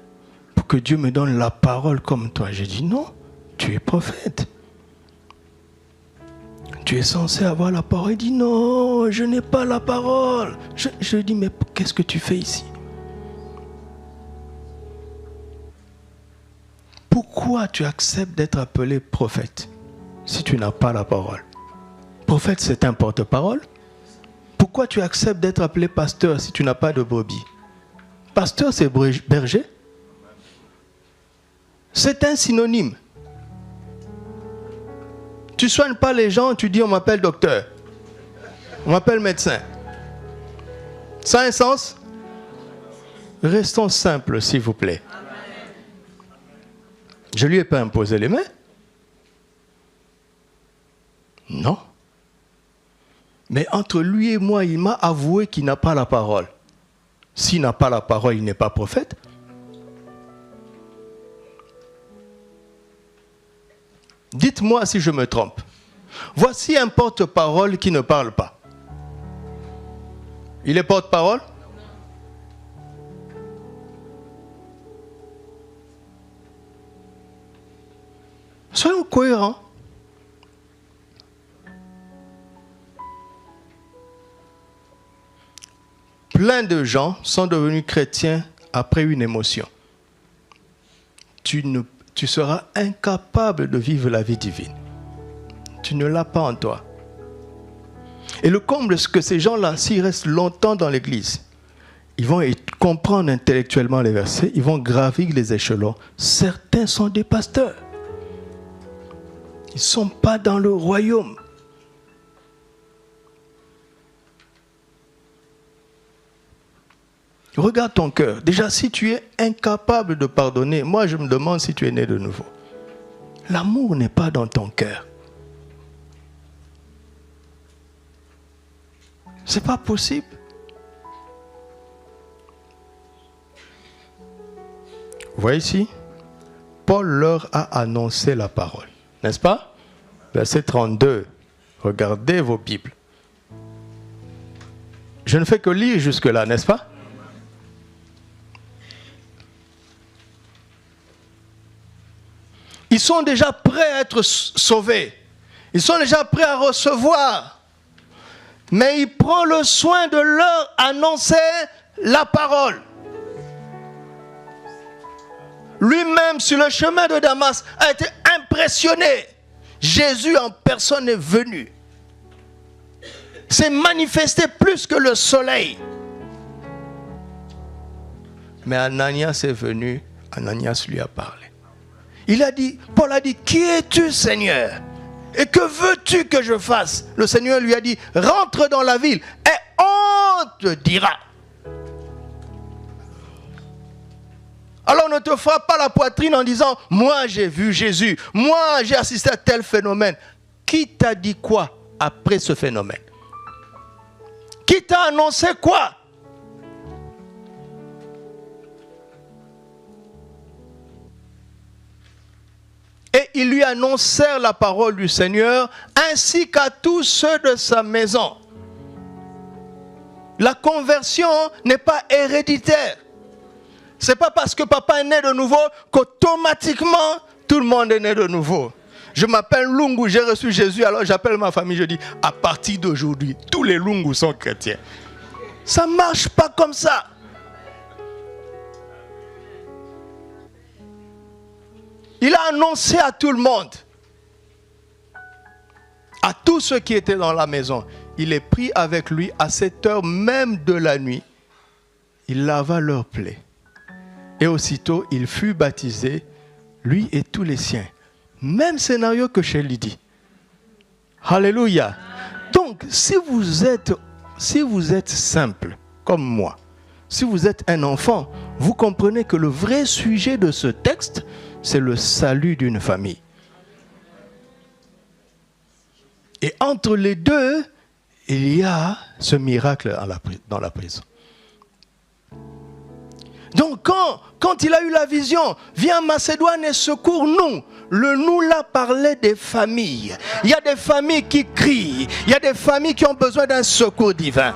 pour que Dieu me donne la parole comme toi. J'ai dit, non, tu es prophète. Tu es censé avoir la parole. Il dit, non, je n'ai pas la parole. Je dis, mais qu'est-ce que tu fais ici? Pourquoi tu acceptes d'être appelé prophète si tu n'as pas la parole? Prophète, c'est un porte-parole. Pourquoi tu acceptes d'être appelé pasteur si tu n'as pas de brebis? Pasteur, c'est berger. C'est un synonyme. Tu ne soignes pas les gens, tu dis on m'appelle docteur. On m'appelle médecin. Ça a un sens? Restons simples, s'il vous plaît. Je ne lui ai pas imposé les mains. Non. Mais entre lui et moi, il m'a avoué qu'il n'a pas la parole. S'il n'a pas la parole, il n'est pas prophète. Dites-moi si je me trompe. Voici un porte-parole qui ne parle pas. Il est porte-parole? Soyons cohérents. Plein de gens sont devenus chrétiens après une émotion. Tu seras incapable de vivre la vie divine. Tu ne l'as pas en toi. Et le comble, c'est que ces gens-là, s'ils restent longtemps dans l'église, ils vont comprendre intellectuellement les versets, ils vont gravir les échelons. Certains sont des pasteurs. Ils ne sont pas dans le royaume. Regarde ton cœur. Déjà, si tu es incapable de pardonner, moi je me demande si tu es né de nouveau. L'amour n'est pas dans ton cœur. C'est pas possible. Vous voyez ici, Paul leur a annoncé la parole. N'est-ce pas? Verset 32. Regardez vos Bibles. Je ne fais que lire jusque-là, n'est-ce pas? Ils sont déjà prêts à être sauvés. Ils sont déjà prêts à recevoir. Mais il prend le soin de leur annoncer la parole. Lui-même, sur le chemin de Damas, a été impressionné. Jésus en personne est venu. S'est manifesté plus que le soleil. Mais Ananias est venu. Ananias lui a parlé. Il a dit, Paul a dit, qui es-tu, Seigneur? Et que veux-tu que je fasse? Le Seigneur lui a dit, rentre dans la ville et on te dira. Alors ne te frappe pas la poitrine en disant, moi j'ai vu Jésus, moi j'ai assisté à tel phénomène. Qui t'a dit quoi après ce phénomène? Qui t'a annoncé quoi? Et ils lui annoncèrent la parole du Seigneur, ainsi qu'à tous ceux de sa maison. La conversion n'est pas héréditaire. Ce n'est pas parce que papa est né de nouveau qu'automatiquement tout le monde est né de nouveau. Je m'appelle Lungu, j'ai reçu Jésus, alors j'appelle ma famille, je dis, à partir d'aujourd'hui, tous les Lungu sont chrétiens. Ça ne marche pas comme ça. Il a annoncé à tout le monde, à tous ceux qui étaient dans la maison. Il est pris avec lui à cette heure même de la nuit. Il lava leurs plaies. Et aussitôt, il fut baptisé, lui et tous les siens. Même scénario que chez Lydie. Alléluia. Donc, si vous êtes simple, comme moi, si vous êtes un enfant, vous comprenez que le vrai sujet de ce texte, c'est le salut d'une famille. Et entre les deux, il y a ce miracle dans la prison. Donc quand il a eu la vision, viens Macédoine et secours-nous. Le nous là parlait des familles. Il y a des familles qui crient. Il y a des familles qui ont besoin d'un secours divin.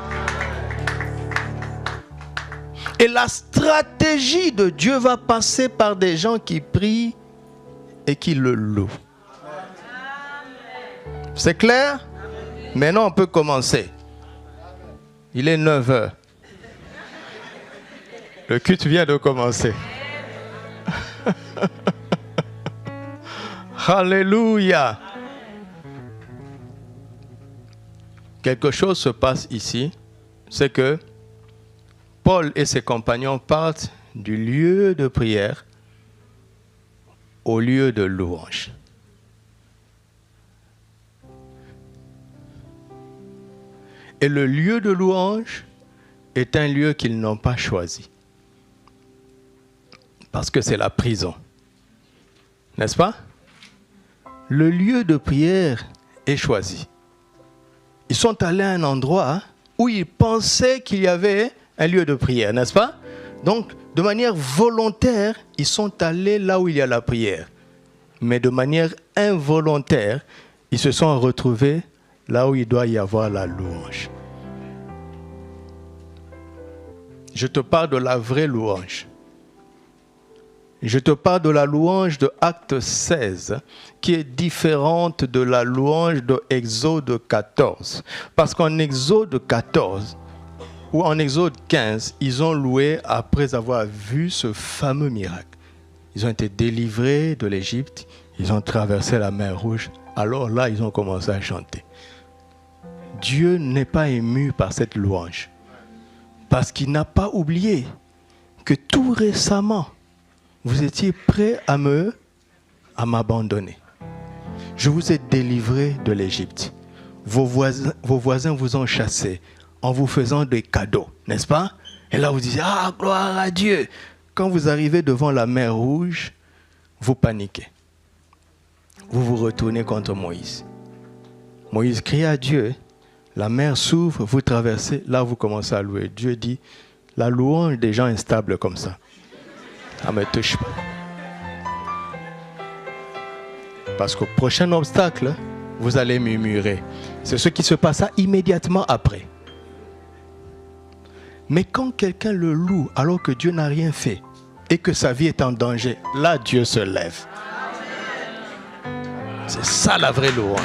Et la stratégie de Dieu va passer par des gens qui prient et qui le louent. C'est clair? Maintenant, on peut commencer. Il est 9h. Le culte vient de commencer. Alléluia. Quelque chose se passe ici. C'est que Paul et ses compagnons partent du lieu de prière au lieu de louange. Et le lieu de louange est un lieu qu'ils n'ont pas choisi. Parce que c'est la prison. N'est-ce pas? Le lieu de prière est choisi. Ils sont allés à un endroit où ils pensaient qu'il y avait un lieu de prière, n'est-ce pas? Donc, de manière volontaire, ils sont allés là où il y a la prière. Mais de manière involontaire, ils se sont retrouvés là où il doit y avoir la louange. Je te parle de la vraie louange. Je te parle de la louange de Acte 16, qui est différente de la louange de Exode 14. Parce qu'en Exode 14, ou en Exode 15, ils ont loué après avoir vu ce fameux miracle. Ils ont été délivrés de l'Égypte, ils ont traversé la mer Rouge. Alors là, ils ont commencé à chanter. Dieu n'est pas ému par cette louange. Parce qu'il n'a pas oublié que tout récemment, vous étiez prêts à m'abandonner. Je vous ai délivré de l'Égypte. Vos voisins vous ont chassé en vous faisant des cadeaux, n'est-ce pas? Et là, vous disiez, ah, gloire à Dieu. Quand vous arrivez devant la mer Rouge, vous paniquez. Vous vous retournez contre Moïse. Moïse crie à Dieu. La mer s'ouvre, vous traversez. Là, vous commencez à louer. Dieu dit, la louange des gens instables comme ça, ça ne me touche pas. Parce qu'au prochain obstacle, vous allez murmurer. C'est ce qui se passa immédiatement après. Mais quand quelqu'un le loue alors que Dieu n'a rien fait et que sa vie est en danger, là Dieu se lève. C'est ça la vraie louange.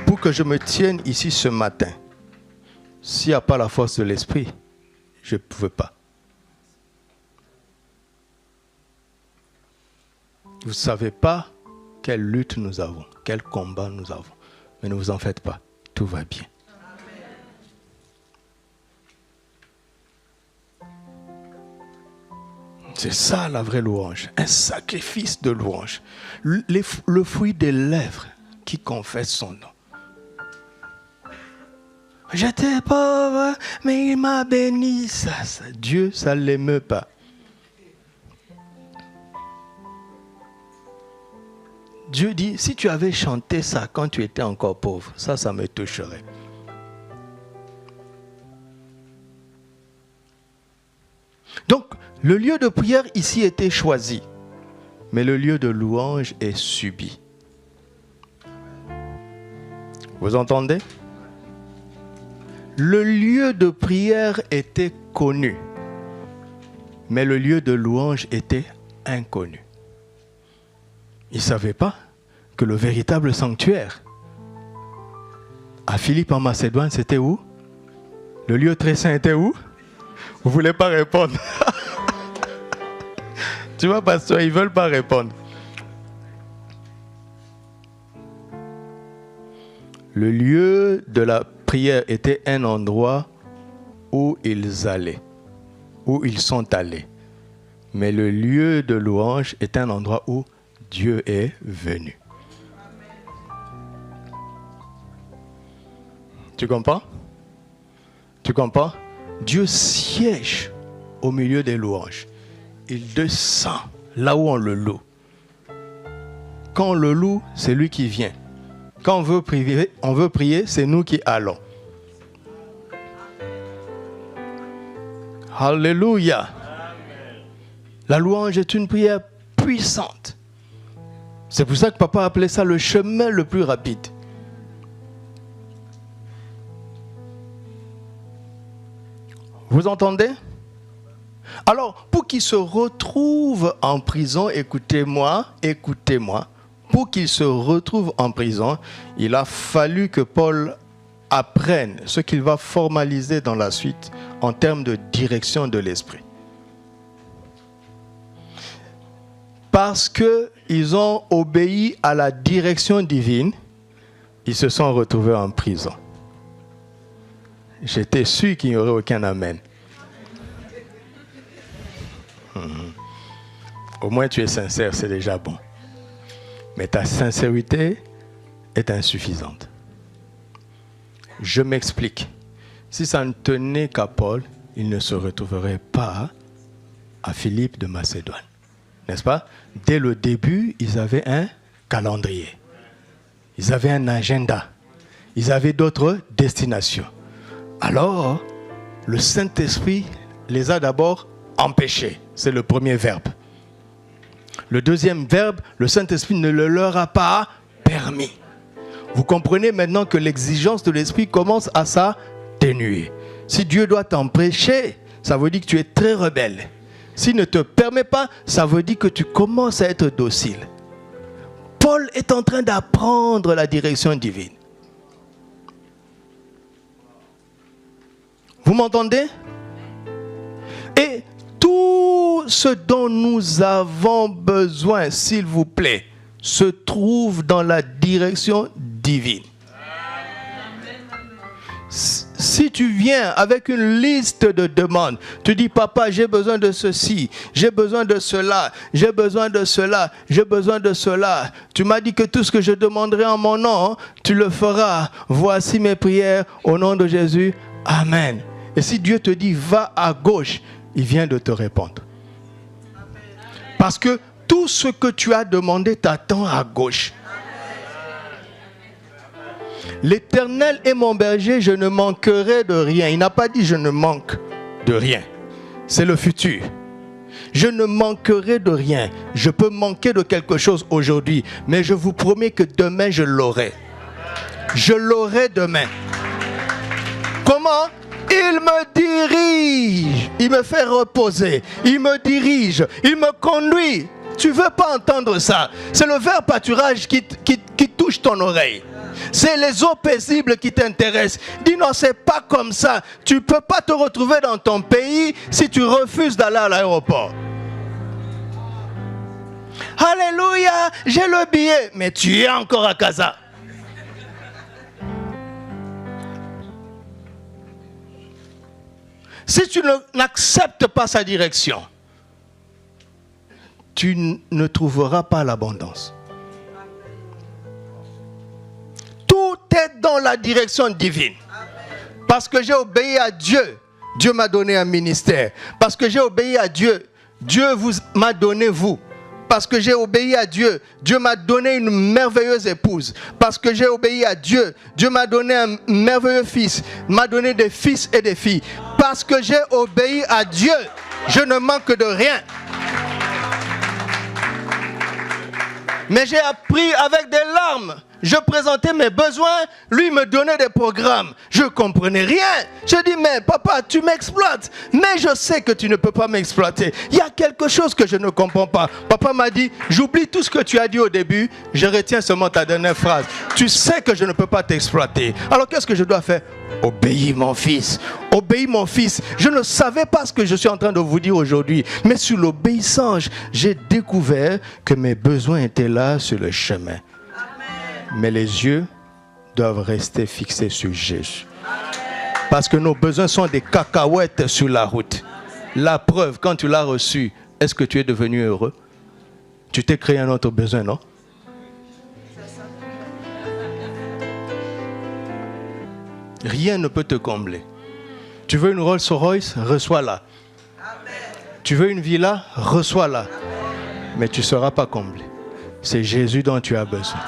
Pour que je me tienne ici ce matin, s'il n'y a pas la force de l'esprit, je ne pouvais pas. Vous ne savez pas quelle lutte nous avons, quel combat nous avons. Mais ne vous en faites pas, tout va bien. C'est ça la vraie louange, un sacrifice de louange. Le fruit des lèvres qui confesse son nom. J'étais pauvre, mais il m'a béni. Dieu, ça ne l'émeut pas. Dieu dit, si tu avais chanté ça quand tu étais encore pauvre, ça me toucherait. Donc, le lieu de prière ici était choisi, mais le lieu de louange est subi. Vous entendez? Le lieu de prière était connu, mais le lieu de louange était inconnu. Ils ne savaient pas que le véritable sanctuaire à Philippe en Macédoine, c'était où? Le lieu très saint était où? Vous ne voulez pas répondre? Tu vois, pasteur, ils ne veulent pas répondre. Le lieu de la prière était un endroit où ils allaient, où ils sont allés. Mais le lieu de louange est un endroit où Dieu est venu. Tu comprends? Tu comprends? Dieu siège au milieu des louanges. Il descend là où on le loue. Quand on le loue, c'est lui qui vient. Quand on veut prier, c'est nous qui allons. Alléluia. La louange est une prière puissante. C'est pour ça que papa appelait ça le chemin le plus rapide. Vous entendez? Alors, pour qu'il se retrouve en prison, écoutez-moi, pour qu'il se retrouve en prison, il a fallu que Paul apprenne ce qu'il va formaliser dans la suite en termes de direction de l'esprit. Parce qu'ils ont obéi à la direction divine, ils se sont retrouvés en prison. J'étais sûr qu'il n'y aurait aucun amen. Au moins tu es sincère, c'est déjà bon. Mais ta sincérité est insuffisante. Je m'explique. Si ça ne tenait qu'à Paul, il ne se retrouverait pas à Philippe de Macédoine. N'est-ce pas? Dès le début, ils avaient un calendrier. Ils avaient un agenda. Ils avaient d'autres destinations. Alors, le Saint-Esprit les a d'abord empêchés. C'est le premier verbe. Le deuxième verbe, le Saint-Esprit ne le leur a pas permis. Vous comprenez maintenant que l'exigence de l'Esprit commence à s'atténuer. Si Dieu doit t'empêcher, ça veut dire que tu es très rebelle. S'il ne te permet pas, ça veut dire que tu commences à être docile. Paul est en train d'apprendre la direction divine. Vous m'entendez? Et tout ce dont nous avons besoin, s'il vous plaît, se trouve dans la direction divine. Si tu viens avec une liste de demandes, tu dis, papa, j'ai besoin de ceci, j'ai besoin de cela, j'ai besoin de cela, j'ai besoin de cela. Tu m'as dit que tout ce que je demanderai en mon nom, tu le feras. Voici mes prières au nom de Jésus. Amen. Et si Dieu te dit, va à gauche, il vient de te répondre. Parce que tout ce que tu as demandé t'attend à gauche. L'Éternel est mon berger, je ne manquerai de rien. Il n'a pas dit je ne manque de rien. C'est le futur. Je ne manquerai de rien. Je peux manquer de quelque chose aujourd'hui, mais je vous promets que demain je l'aurai. Je l'aurai demain. Comment? Il me dirige, il me fait reposer, il me dirige, il me conduit. Tu ne veux pas entendre ça. C'est le vert pâturage qui touche ton oreille. C'est les eaux paisibles qui t'intéressent. Dis non, c'est pas comme ça. Tu ne peux pas te retrouver dans ton pays si tu refuses d'aller à l'aéroport. Alléluia, j'ai le billet. Mais tu es encore à Casa. Si tu n'acceptes pas sa direction, tu ne trouveras pas l'abondance. Tout est dans la direction divine. Parce que j'ai obéi à Dieu, Dieu m'a donné un ministère. Parce que j'ai obéi à Dieu, Dieu m'a donné vous. Parce que j'ai obéi à Dieu, Dieu m'a donné une merveilleuse épouse. Parce que j'ai obéi à Dieu, Dieu m'a donné un merveilleux fils, m'a donné des fils et des filles. Parce que j'ai obéi à Dieu, je ne manque de rien. Mais j'ai appris avec des larmes. Je présentais mes besoins, lui me donnait des programmes. Je ne comprenais rien. Je dis, mais papa, tu m'exploites. Mais je sais que tu ne peux pas m'exploiter. Il y a quelque chose que je ne comprends pas. Papa m'a dit, j'oublie tout ce que tu as dit au début. Je retiens seulement ta dernière phrase. Tu sais que je ne peux pas t'exploiter. Alors qu'est-ce que je dois faire? Obéis mon fils. Obéis mon fils. Je ne savais pas ce que je suis en train de vous dire aujourd'hui. Mais sur l'obéissance, j'ai découvert que mes besoins étaient là sur le chemin. Mais les yeux doivent rester fixés sur Jésus. Parce que nos besoins sont des cacahuètes sur la route. La preuve, quand tu l'as reçu, est-ce que tu es devenu heureux? Tu t'es créé un autre besoin, non? Rien ne peut te combler. Tu veux une Rolls-Royce? Reçois-la. Tu veux une villa? Reçois-la. Mais tu ne seras pas comblé. C'est Jésus dont tu as besoin.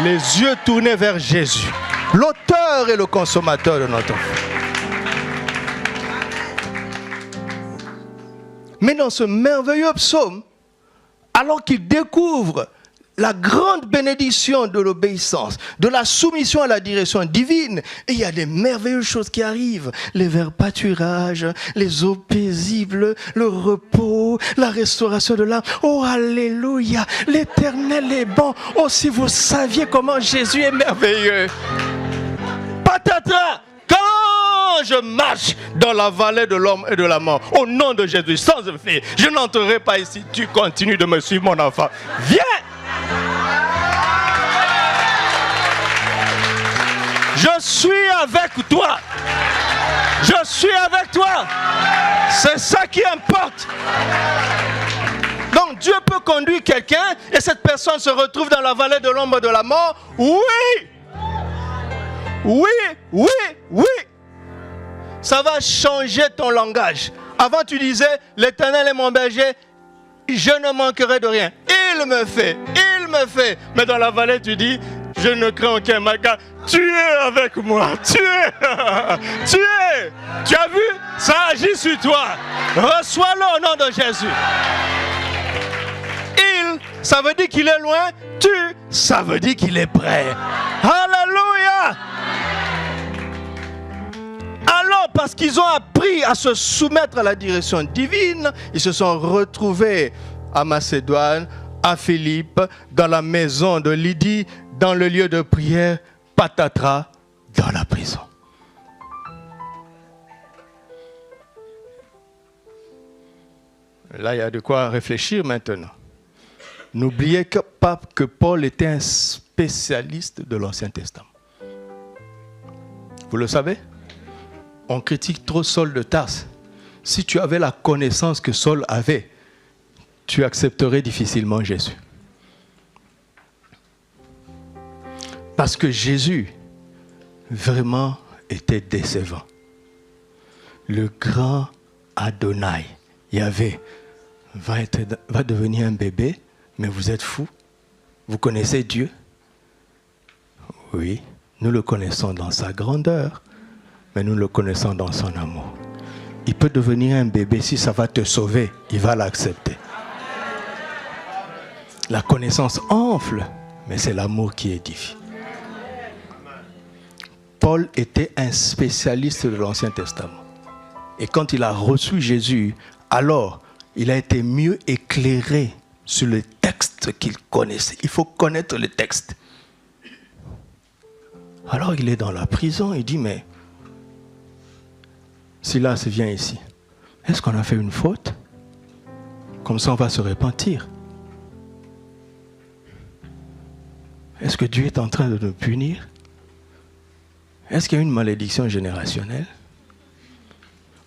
Les yeux tournés vers Jésus, l'auteur et le consommateur de notre foi. Mais dans ce merveilleux psaume, alors qu'il découvre la grande bénédiction de l'obéissance, de la soumission à la direction divine, et il y a des merveilleuses choses qui arrivent. Les verts pâturages, les eaux paisibles, le repos, la restauration de l'âme. Oh, alléluia, l'Éternel est bon. Oh, si vous saviez comment Jésus est merveilleux. Patatras, quand je marche dans la vallée de l'homme et de la mort, au nom de Jésus, sans effet, je n'entrerai pas ici. Tu continues de me suivre, mon enfant. Viens! Je suis avec toi. Je suis avec toi. C'est ça qui importe. Donc Dieu peut conduire quelqu'un et cette personne se retrouve dans la vallée de l'ombre de la mort. Oui. Oui, oui, oui. Ça va changer ton langage. Avant tu disais, l'Éternel est mon berger, je ne manquerai de rien. Il me fait. Mais dans la vallée tu dis, je ne crains aucun mal car tu es avec moi. Tu as vu? Ça agit sur toi. Reçois-le au nom de Jésus. Ça veut dire qu'il est loin. Ça veut dire qu'il est prêt. Alléluia. Alors parce qu'ils ont appris à se soumettre à la direction divine, ils se sont retrouvés à Macédoine, à Philippe, dans la maison de Lydie, dans le lieu de prière, patatras, dans la prison. Là, il y a de quoi réfléchir maintenant. N'oubliez pas que Paul était un spécialiste de l'Ancien Testament. Vous le savez? On critique trop Saul de Tarse. Si tu avais la connaissance que Saul avait, tu accepterais difficilement Jésus. Parce que Jésus, vraiment, était décevant. Le grand Adonai, Yahvé, va devenir un bébé, mais vous êtes fous. Vous connaissez Dieu? Oui, nous le connaissons dans sa grandeur, mais nous le connaissons dans son amour. Il peut devenir un bébé, si ça va te sauver, il va l'accepter. La connaissance enfle, mais c'est l'amour qui édifie. Paul était un spécialiste de l'Ancien Testament. Et quand il a reçu Jésus, alors il a été mieux éclairé sur le texte qu'il connaissait. Il faut connaître le texte. Alors il est dans la prison, il dit, mais Silas vient ici. Est-ce qu'on a fait une faute? Comme ça on va se repentir. Est-ce que Dieu est en train de nous punir? Est-ce qu'il y a une malédiction générationnelle?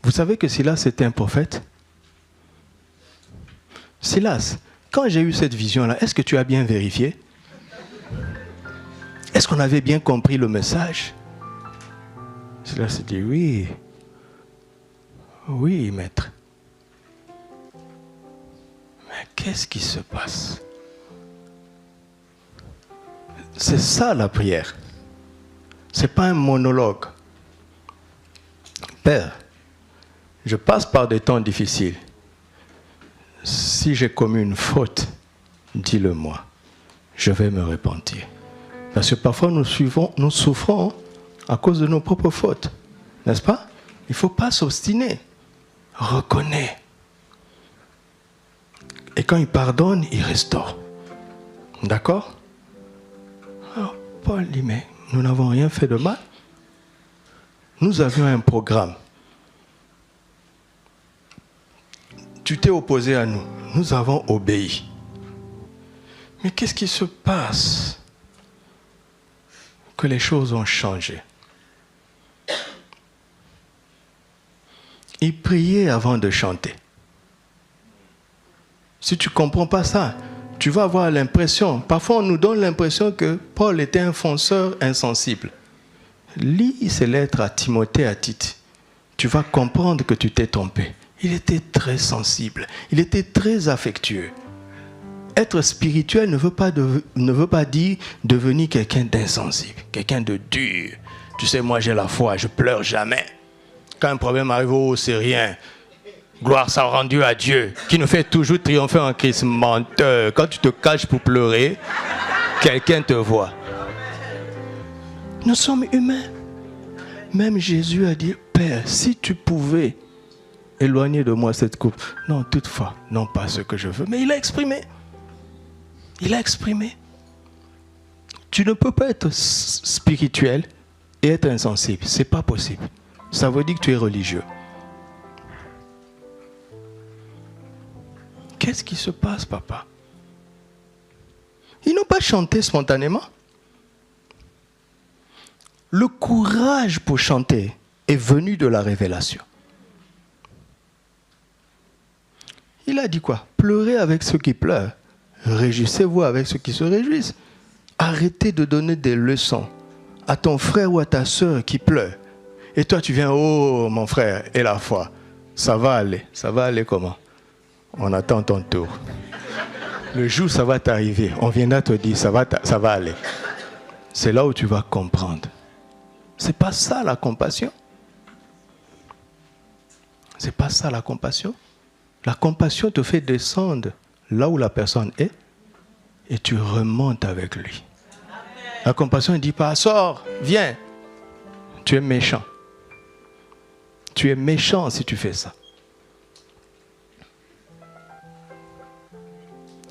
Vous savez que Silas était un prophète? Silas, quand j'ai eu cette vision-là, est-ce que tu as bien vérifié? Est-ce qu'on avait bien compris le message? Silas s'est dit, oui. Oui, maître. Mais qu'est-ce qui se passe? C'est ça la prière. Ce n'est pas un monologue. Père, je passe par des temps difficiles. Si j'ai commis une faute, dis-le-moi. Je vais me repentir. Parce que parfois nous souffrons à cause de nos propres fautes. N'est-ce pas? Il ne faut pas s'obstiner. Reconnais. Et quand il pardonne, il restaure. D'accord? Alors, Paul dit, mais nous n'avons rien fait de mal. Nous avions un programme. Tu t'es opposé à nous. Nous avons obéi. Mais qu'est-ce qui se passe? Que les choses ont changé. Il priait avant de chanter. Si tu ne comprends pas ça, tu vas avoir l'impression, parfois on nous donne l'impression que Paul était un fonceur insensible. Lis ces lettres à Timothée, à Tite. Tu vas comprendre que tu t'es trompé. Il était très sensible, il était très affectueux. Être spirituel ne veut pas dire devenir quelqu'un d'insensible, quelqu'un de dur. Tu sais, moi j'ai la foi, je pleure jamais. Quand un problème arrive, oh, c'est rien. Gloire soit rendue à Dieu, qui nous fait toujours triompher en Christ. Menteur, quand tu te caches pour pleurer, quelqu'un te voit. Nous sommes humains. Même Jésus a dit, Père, si tu pouvais éloigner de moi cette coupe. Non, toutefois, non pas ce que je veux. Mais il a exprimé. Il a exprimé. Tu ne peux pas être spirituel et être insensible. Ce n'est pas possible. Ça veut dire que tu es religieux. Qu'est-ce qui se passe, papa? Ils n'ont pas chanté spontanément. Le courage pour chanter est venu de la révélation. Il a dit quoi? Pleurez avec ceux qui pleurent. Réjouissez-vous avec ceux qui se réjouissent. Arrêtez de donner des leçons à ton frère ou à ta soeur qui pleure. Et toi, tu viens, oh, mon frère, et la foi. Ça va aller. Ça va aller comment? On attend ton tour. Le jour, ça va t'arriver. On viendra te dire, ça va aller. C'est là où tu vas comprendre. C'est pas ça la compassion. C'est pas ça la compassion. La compassion te fait descendre là où la personne est et tu remontes avec lui. La compassion ne dit pas, sors, viens. Tu es méchant. Tu es méchant si tu fais ça.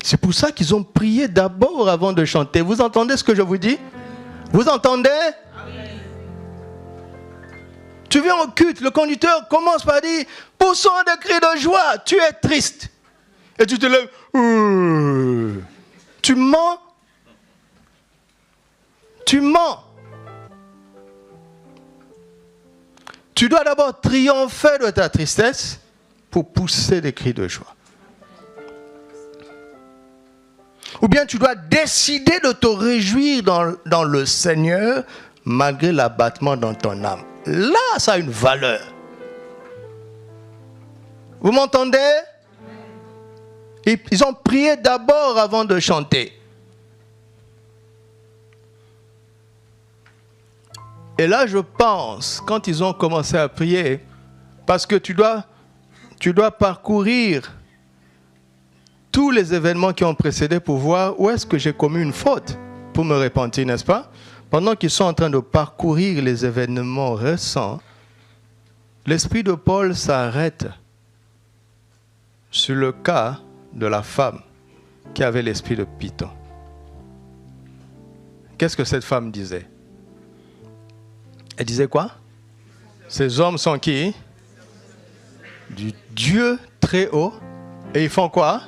C'est pour ça qu'ils ont prié d'abord avant de chanter. Vous entendez ce que je vous dis? Vous entendez? Tu viens au culte, le conducteur commence par dire « Poussons des cris de joie, tu es triste. » Et tu te lèves. Tu mens. Tu mens. Tu dois d'abord triompher de ta tristesse pour pousser des cris de joie. Ou bien tu dois décider de te réjouir dans le Seigneur malgré l'abattement dans ton âme. Là, ça a une valeur. Vous m'entendez? Ils ont prié d'abord avant de chanter. Et là, je pense, quand ils ont commencé à prier, parce que tu dois parcourir tous les événements qui ont précédé pour voir où est-ce que j'ai commis une faute pour me repentir, n'est-ce pas? Pendant qu'ils sont en train de parcourir les événements récents, l'esprit de Paul s'arrête sur le cas de la femme qui avait l'esprit de Python. Qu'est-ce que cette femme disait? Elle disait quoi? Ces hommes sont qui? Du Dieu très haut. Et ils font quoi?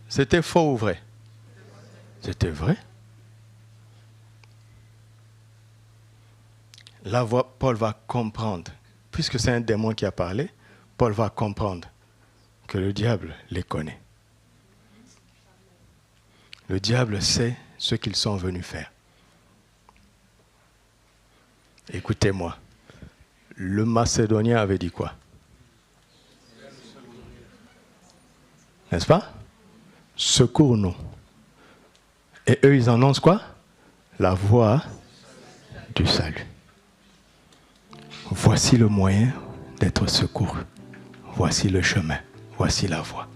C'était faux ou vrai? C'était vrai. Là, Paul va comprendre, puisque c'est un démon qui a parlé, Paul va comprendre que le diable les connaît. Le diable sait ce qu'ils sont venus faire. Écoutez-moi, le Macédonien avait dit quoi? N'est-ce pas? Secours-nous. Et eux, ils annoncent quoi? La voie du salut. Voici le moyen d'être secouru. Voici le chemin. Voici la voie.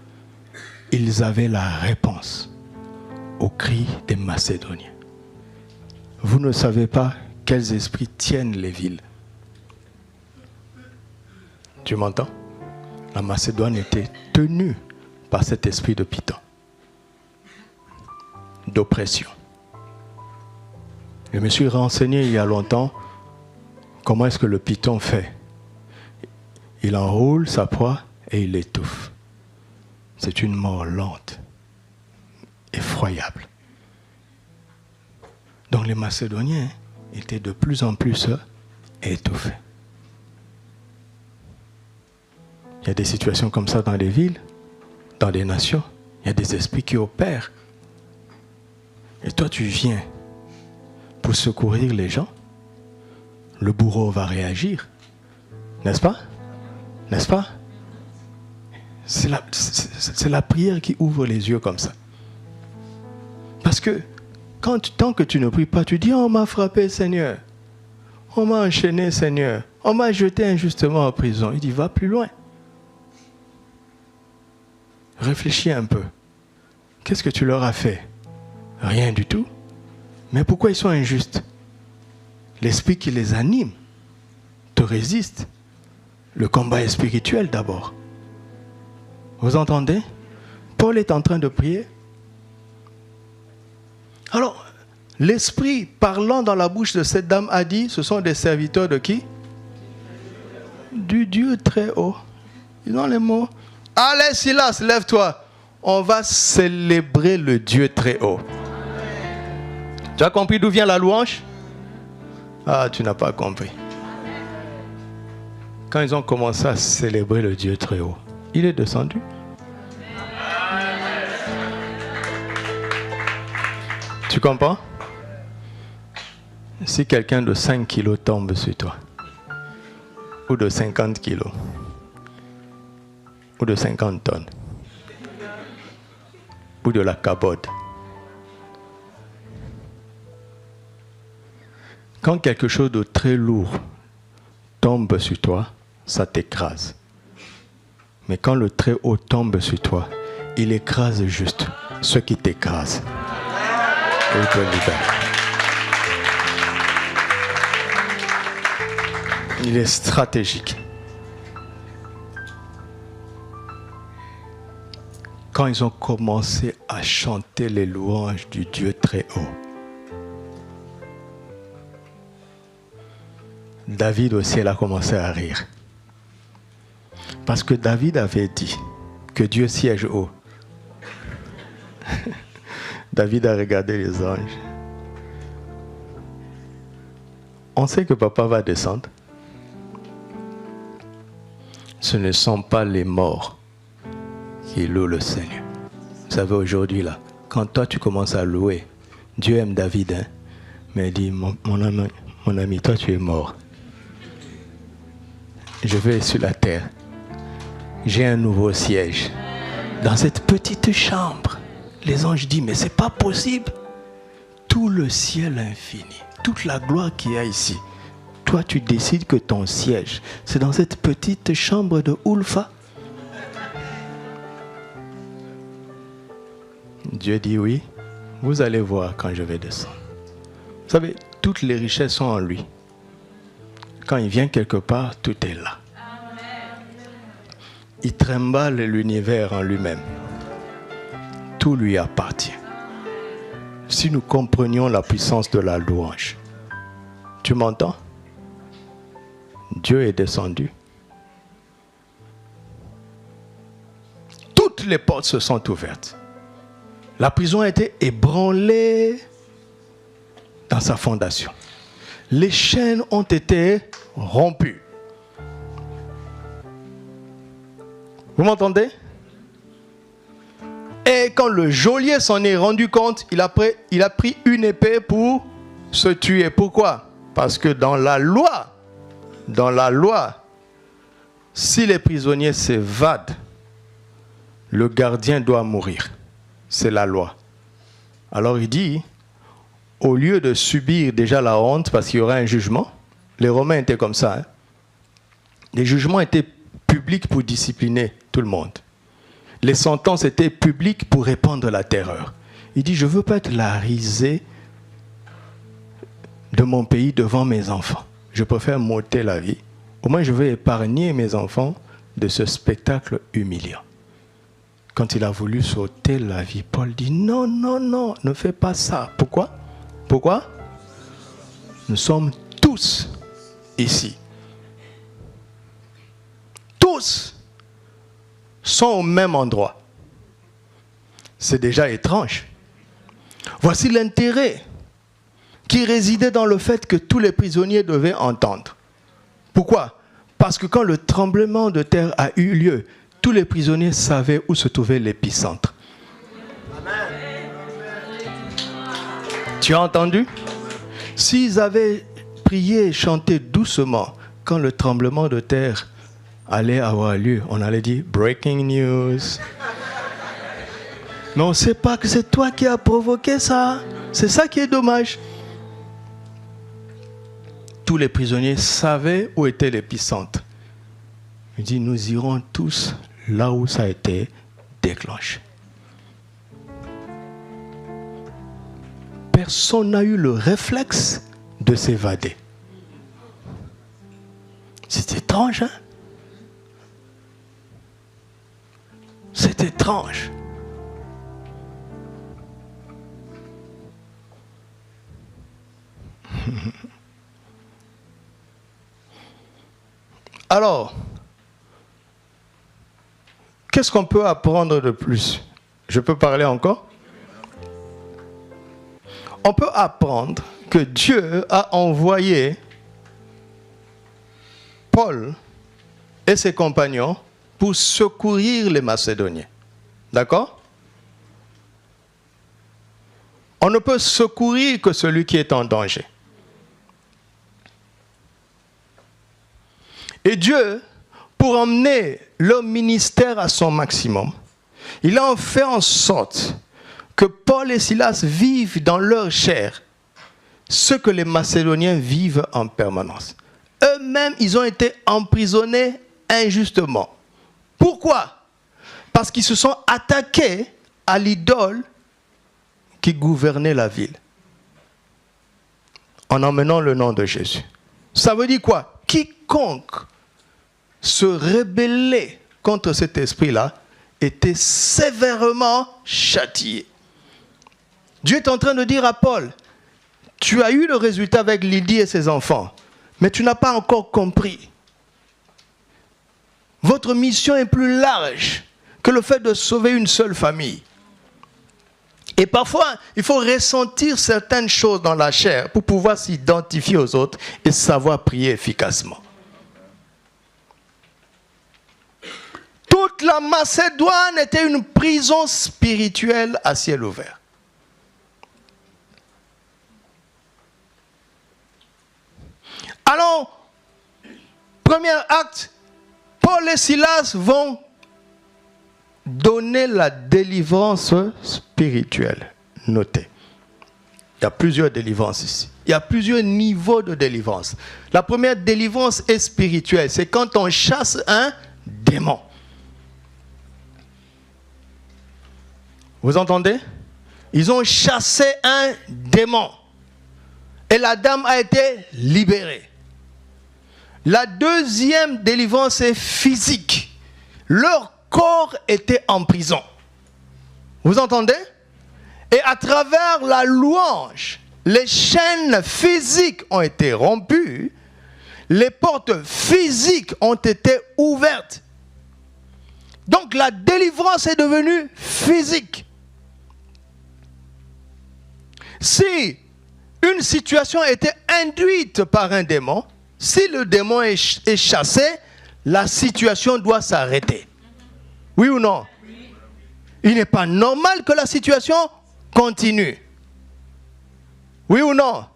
Ils avaient la réponse au cri des Macédoniens. Vous ne savez pas quels esprits tiennent les villes. Tu m'entends? La Macédoine était tenue par cet esprit de Python, d'oppression. Je me suis renseigné il y a longtemps comment est-ce que le Python fait. Il enroule sa proie et il l'étouffe. C'est une mort lente, effroyable. Donc les Macédoniens étaient de plus en plus étouffés. Il y a des situations comme ça dans des villes, dans des nations. Il y a des esprits qui opèrent. Et toi, tu viens pour secourir les gens. Le bourreau va réagir. N'est-ce pas? N'est-ce pas? C'est la prière qui ouvre les yeux comme ça. Parce que tant que tu ne pries pas, tu dis « On m'a frappé, Seigneur. On m'a enchaîné, Seigneur. On m'a jeté injustement en prison. » Il dit « Va plus loin. » Réfléchis un peu. Qu'est-ce que tu leur as fait? Rien du tout. Mais pourquoi ils sont injustes? L'esprit qui les anime te résiste. Le combat est spirituel d'abord. Vous entendez? Paul est en train de prier. Alors, l'esprit parlant dans la bouche de cette dame a dit, ce sont des serviteurs de qui? Du Dieu très haut. Ils ont les mots. Allez Silas, lève-toi. On va célébrer le Dieu très haut. Tu as compris d'où vient la louange? Ah, tu n'as pas compris. Quand ils ont commencé à célébrer le Dieu très haut, il est descendu. Tu comprends? Si quelqu'un de 5 kilos tombe sur toi, ou de 50 kilos, ou de 50 tonnes, ou de la cabode, quand quelque chose de très lourd tombe sur toi, ça t'écrase. Mais quand le très haut tombe sur toi, il écrase juste ce qui t'écrase. Et il te libère. Il est stratégique. Quand ils ont commencé à chanter les louanges du Dieu très haut, David aussi, elle a commencé à rire. Parce que David avait dit que Dieu siège haut. David a regardé les anges. On sait que papa va descendre. Ce ne sont pas les morts qui louent le Seigneur. Vous savez, aujourd'hui, là, quand toi tu commences à louer, Dieu aime David, hein, mais il dit, mon ami, toi tu es mort. Je vais sur la terre. J'ai un nouveau siège. Dans cette petite chambre, les anges disent, mais c'est pas possible. Tout le ciel infini, toute la gloire qu'il y a ici, toi tu décides que ton siège, c'est dans cette petite chambre de Ulfa. Dieu dit oui, vous allez voir quand je vais descendre. Vous savez, toutes les richesses sont en lui. Quand il vient quelque part, tout est là. Il trimballe l'univers en lui-même. Tout lui appartient. Si nous comprenions la puissance de la louange, tu m'entends? Dieu est descendu. Toutes les portes se sont ouvertes. La prison a été ébranlée dans sa fondation. Les chaînes ont été rompues. Vous m'entendez? Et quand le geôlier s'en est rendu compte, il a pris une épée pour se tuer. Pourquoi? Parce que dans la loi, si les prisonniers s'évadent, le gardien doit mourir. C'est la loi. Alors il dit, au lieu de subir déjà la honte, parce qu'il y aura un jugement, les Romains étaient comme ça. Hein. Les jugements étaient publics pour discipliner tout le monde. Les sentences étaient publiques pour répandre la terreur. Il dit, je ne veux pas être la risée de mon pays devant mes enfants. Je préfère m'ôter la vie. Au moins, je vais épargner mes enfants de ce spectacle humiliant. Quand il a voulu s'ôter la vie, Paul dit, non, non, non, ne fais pas ça. Pourquoi? Pourquoi? Nous sommes tous ici. Tous sont au même endroit. C'est déjà étrange. Voici l'intérêt qui résidait dans le fait que tous les prisonniers devaient entendre. Pourquoi? Parce que quand le tremblement de terre a eu lieu, tous les prisonniers savaient où se trouvait l'épicentre. Tu as entendu? S'ils avaient prié et chanté doucement, quand le tremblement de terre allait avoir lieu, on allait dire « breaking news ». Mais on ne sait pas que c'est toi qui as provoqué ça. C'est ça qui est dommage. Tous les prisonniers savaient où était l'épicentre. Il dit, nous irons tous là où ça a été déclenché. Personne n'a eu le réflexe de s'évader. C'est étrange, hein? C'est étrange. Alors, qu'est-ce qu'on peut apprendre de plus? Je peux parler encore? On peut apprendre que Dieu a envoyé Paul et ses compagnons pour secourir les Macédoniens. D'accord? On ne peut secourir que celui qui est en danger. Et Dieu, pour emmener leur ministère à son maximum, il a fait en sorte que Paul et Silas vivent dans leur chair ce que les Macédoniens vivent en permanence. Eux-mêmes, ils ont été emprisonnés injustement. Pourquoi? Parce qu'ils se sont attaqués à l'idole qui gouvernait la ville, en emmenant le nom de Jésus. Ça veut dire quoi? quiconque se rébellait contre cet esprit-là était sévèrement châtié. Dieu est en train de dire à Paul, tu as eu le résultat avec Lydie et ses enfants, mais tu n'as pas encore compris. Votre mission est plus large que le fait de sauver une seule famille. Et parfois, il faut ressentir certaines choses dans la chair pour pouvoir s'identifier aux autres et savoir prier efficacement. Toute la Macédoine était une prison spirituelle à ciel ouvert. Alors, premier acte, Paul et Silas vont donner la délivrance spirituelle. Notez. Il y a plusieurs délivrances ici. Il y a plusieurs niveaux de délivrance. La première délivrance est spirituelle. C'est quand on chasse un démon. Vous entendez? Ils ont chassé un démon. Et la dame a été libérée. La deuxième délivrance est physique. Leur corps était en prison. Vous entendez? Et à travers la louange, les chaînes physiques ont été rompues, les portes physiques ont été ouvertes. Donc la délivrance est devenue physique. Si une situation était induite par un démon, si le démon est chassé, la situation doit s'arrêter. Oui ou non? Il n'est pas normal que la situation continue. Oui ou non?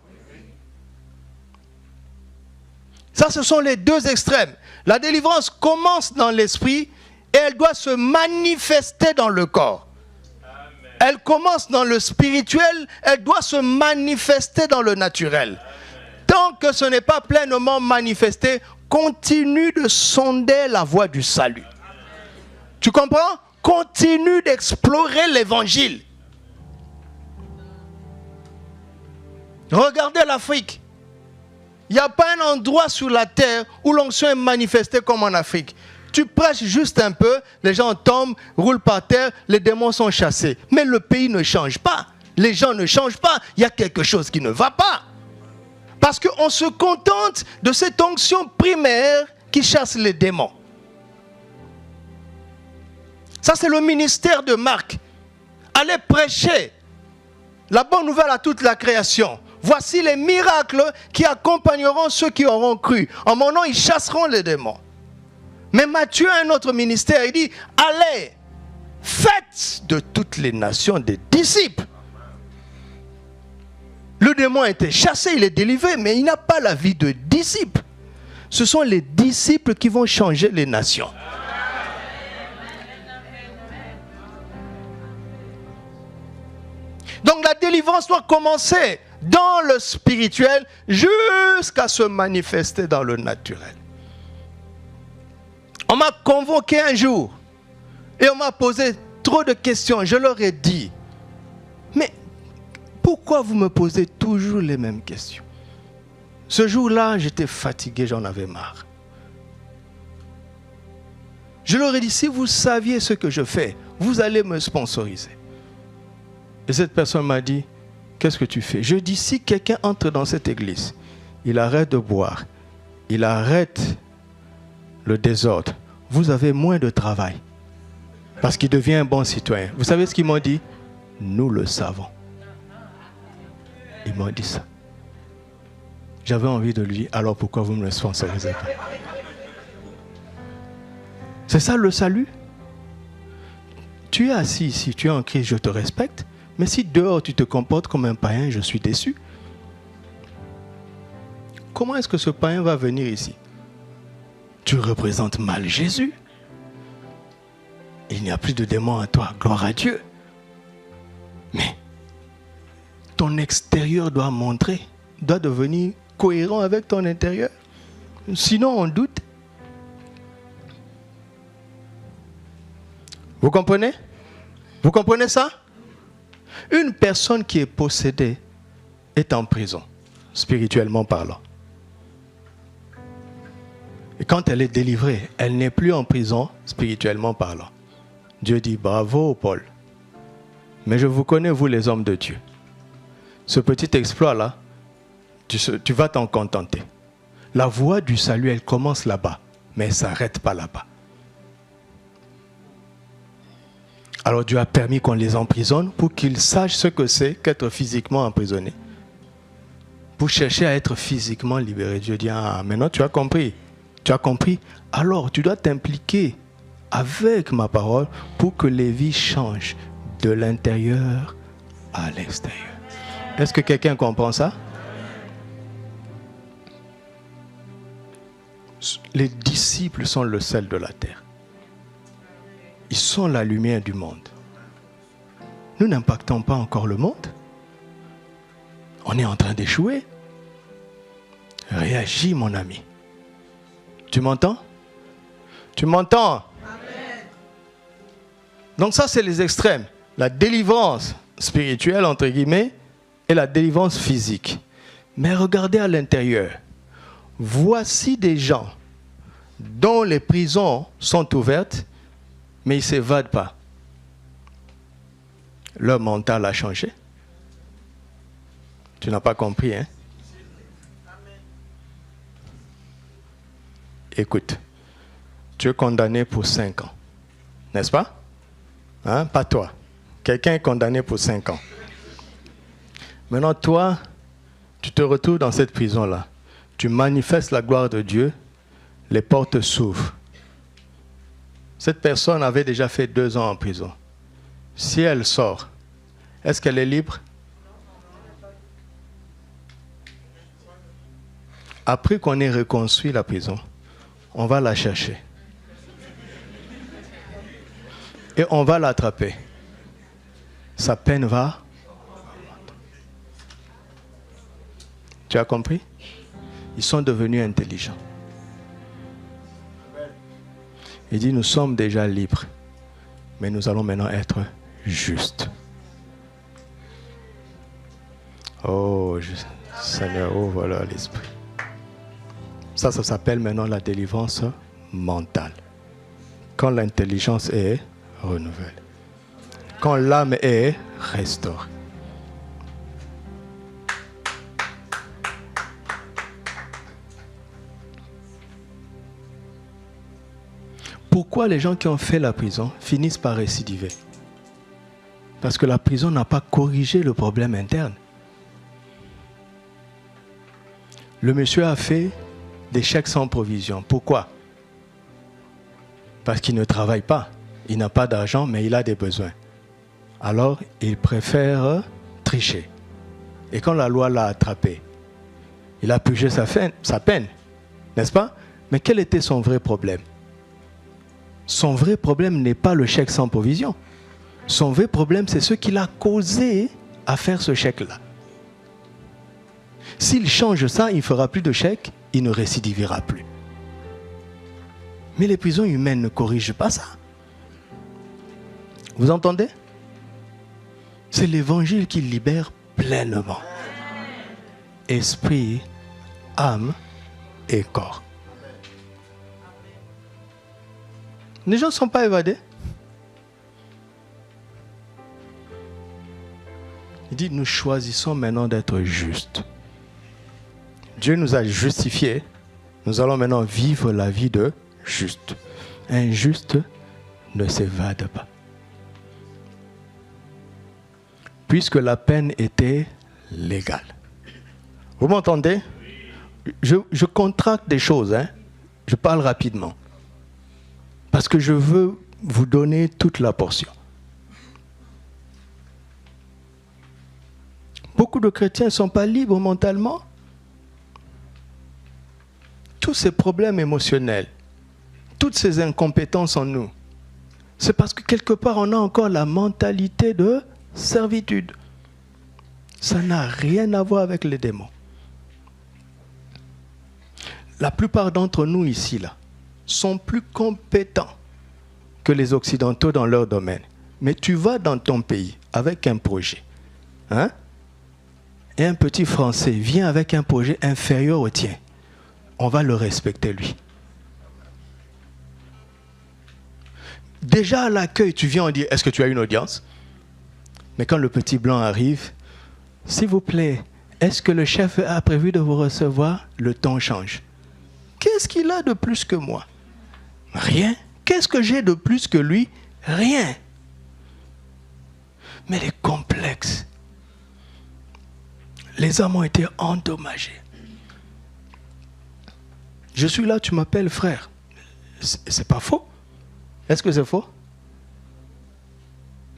Ça, ce sont les deux extrêmes. La délivrance commence dans l'esprit et elle doit se manifester dans le corps. Elle commence dans le spirituel, elle doit se manifester dans le naturel. Tant que ce n'est pas pleinement manifesté, continue de sonder la voie du salut. Tu comprends? Continue d'explorer l'évangile. Regardez l'Afrique. Il n'y a pas un endroit sur la terre où l'onction est manifestée comme en Afrique. Tu prêches juste un peu, les gens tombent, roulent par terre, les démons sont chassés. Mais le pays ne change pas. Les gens ne changent pas. Il y a quelque chose qui ne va pas. Parce qu'on se contente de cette onction primaire qui chasse les démons. Ça, c'est le ministère de Marc. Allez prêcher la bonne nouvelle à toute la création. Voici les miracles qui accompagneront ceux qui auront cru. En mon nom, ils chasseront les démons. Mais Matthieu a un autre ministère. Il dit, allez, faites de toutes les nations des disciples. Le démon a été chassé, il est délivré, mais il n'a pas la vie de disciple. Ce sont les disciples qui vont changer les nations. Donc la délivrance doit commencer dans le spirituel jusqu'à se manifester dans le naturel. On m'a convoqué un jour et on m'a posé trop de questions. Je leur ai dit, mais pourquoi vous me posez toujours les mêmes questions? Ce jour-là, j'étais fatigué, j'en avais marre. Je leur ai dit, si vous saviez ce que je fais, vous allez me sponsoriser. Et cette personne m'a dit, qu'est-ce que tu fais? Je dis, si quelqu'un entre dans cette église, il arrête de boire, il arrête le désordre, vous avez moins de travail. Parce qu'il devient un bon citoyen. Vous savez ce qu'ils m'ont dit? Nous le savons. Ils m'ont dit ça. J'avais envie de lui dire, alors pourquoi vous me le sponsorisez pas? C'est ça le salut? Tu es assis ici, tu es en Christ, je te respecte. Mais si dehors tu te comportes comme un païen, je suis déçu. Comment est-ce que ce païen va venir ici? Tu représentes mal Jésus. Il n'y a plus de démons en toi, gloire à Dieu. Mais ton extérieur doit montrer, doit devenir cohérent avec ton intérieur. Sinon on doute. Vous comprenez? Vous comprenez ça? Une personne qui est possédée est en prison, spirituellement parlant. Et quand elle est délivrée, elle n'est plus en prison, spirituellement parlant. Dieu dit, bravo Paul. Mais je vous connais, vous les hommes de Dieu. Ce petit exploit-là, tu vas t'en contenter. La voie du salut, elle commence là-bas, mais elle ne s'arrête pas là-bas. Alors Dieu a permis qu'on les emprisonne pour qu'ils sachent ce que c'est qu'être physiquement emprisonné. Pour chercher à être physiquement libéré. Dieu dit, ah, maintenant tu as compris. Tu as compris? Alors tu dois t'impliquer avec ma parole pour que les vies changent de l'intérieur à l'extérieur. Est-ce que quelqu'un comprend ça? Les disciples sont le sel de la terre. Ils sont la lumière du monde. Nous n'impactons pas encore le monde. On est en train d'échouer. Réagis, mon ami. Tu m'entends? Tu m'entends? Amen. Donc ça, c'est les extrêmes. La délivrance spirituelle, entre guillemets, et la délivrance physique. Mais regardez à l'intérieur. Voici des gens dont les prisons sont ouvertes, mais ils ne s'évadent pas. Leur mental a changé. Tu n'as pas compris, hein? Écoute, tu es condamné pour 5 ans. N'est-ce pas? Hein? Pas toi. Quelqu'un est condamné pour 5 ans. Maintenant, toi, tu te retrouves dans cette prison-là. Tu manifestes la gloire de Dieu, les portes s'ouvrent. Cette personne avait déjà fait 2 ans en prison. Si elle sort, est-ce qu'elle est libre? Après qu'on ait reconstruit la prison, on va la chercher. Et on va l'attraper. Sa peine va. Tu as compris? Ils sont devenus intelligents. Il dit, nous sommes déjà libres, mais nous allons maintenant être justes. Oh, Seigneur, oh voilà l'esprit. Ça s'appelle maintenant la délivrance mentale. Quand l'intelligence est renouvelée. Quand l'âme est restaurée. Pourquoi les gens qui ont fait la prison finissent par récidiver? Parce que la prison n'a pas corrigé le problème interne. Le monsieur a fait des chèques sans provision. Pourquoi? Parce qu'il ne travaille pas. Il n'a pas d'argent, mais il a des besoins. Alors, il préfère tricher. Et quand la loi l'a attrapé, il a purgé sa peine, n'est-ce pas? Mais quel était son vrai problème? Son vrai problème n'est pas le chèque sans provision. Son vrai problème, c'est ce qu'il a causé à faire ce chèque-là. S'il change ça, il ne fera plus de chèque, il ne récidivera plus. Mais les prisons humaines ne corrigent pas ça. Vous entendez? C'est l'évangile qui libère pleinement. Esprit, âme et corps. Les gens ne sont pas évadés. Il dit, nous choisissons maintenant d'être justes. Dieu nous a justifiés. Nous allons maintenant vivre la vie de juste. Un juste ne s'évade pas. Puisque la peine était légale. Vous m'entendez? Je contracte des choses, hein? Je parle rapidement. Parce que je veux vous donner toute la portion. Beaucoup de chrétiens ne sont pas libres mentalement. Tous ces problèmes émotionnels, toutes ces incompétences en nous, c'est parce que quelque part on a encore la mentalité de servitude. Ça n'a rien à voir avec les démons. La plupart d'entre nous ici, là, sont plus compétents que les Occidentaux dans leur domaine. Mais tu vas dans ton pays avec un projet. Hein? Et un petit Français vient avec un projet inférieur au tien. On va le respecter, lui. Déjà à l'accueil, tu viens, on dit, est-ce que tu as une audience? Mais quand le petit blanc arrive, s'il vous plaît, est-ce que le chef a prévu de vous recevoir? Le ton change. Qu'est-ce qu'il a de plus que moi? Rien. Qu'est-ce que j'ai de plus que lui? Rien. Mais les complexes, les âmes ont été endommagées. Je suis là, tu m'appelles frère. C'est pas faux. Est-ce que c'est faux?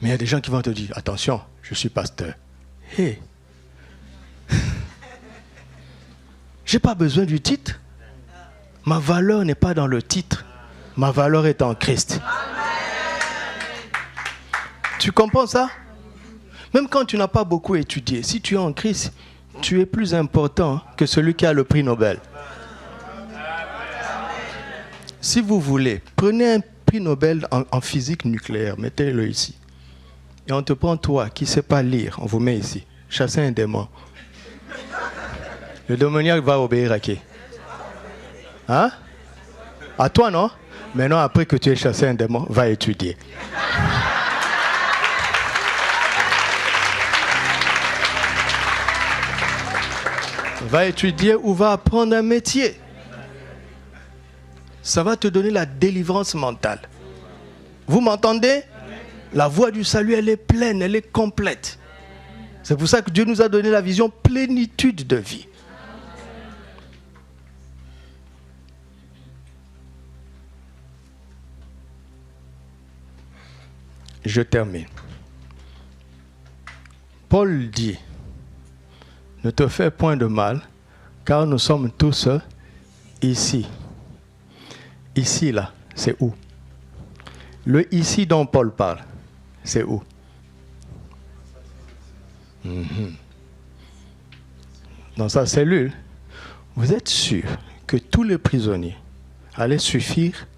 Mais il y a des gens qui vont te dire, attention, je suis pasteur. Hé. J'ai pas besoin du titre. Ma valeur n'est pas dans le titre. Ma valeur est en Christ. Tu comprends ça? Même quand tu n'as pas beaucoup étudié, si tu es en Christ, tu es plus important que celui qui a le prix Nobel. Si vous voulez, prenez un prix Nobel en physique nucléaire, mettez-le ici. Et on te prend toi qui ne sais pas lire, on vous met ici. Chasser un démon. Le démoniaque va obéir à qui? Hein? À toi, non? Maintenant, après que tu aies chassé un démon, va étudier. Va étudier ou va apprendre un métier. Ça va te donner la délivrance mentale. Vous m'entendez? La voie du salut, elle est pleine, elle est complète. C'est pour ça que Dieu nous a donné la vision plénitude de vie. Je termine. Paul dit, ne te fais point de mal, car nous sommes tous ici. Ici, là, c'est où? Le ici dont Paul parle, c'est où? Dans sa cellule. Vous êtes sûr que tous les prisonniers allaient suffire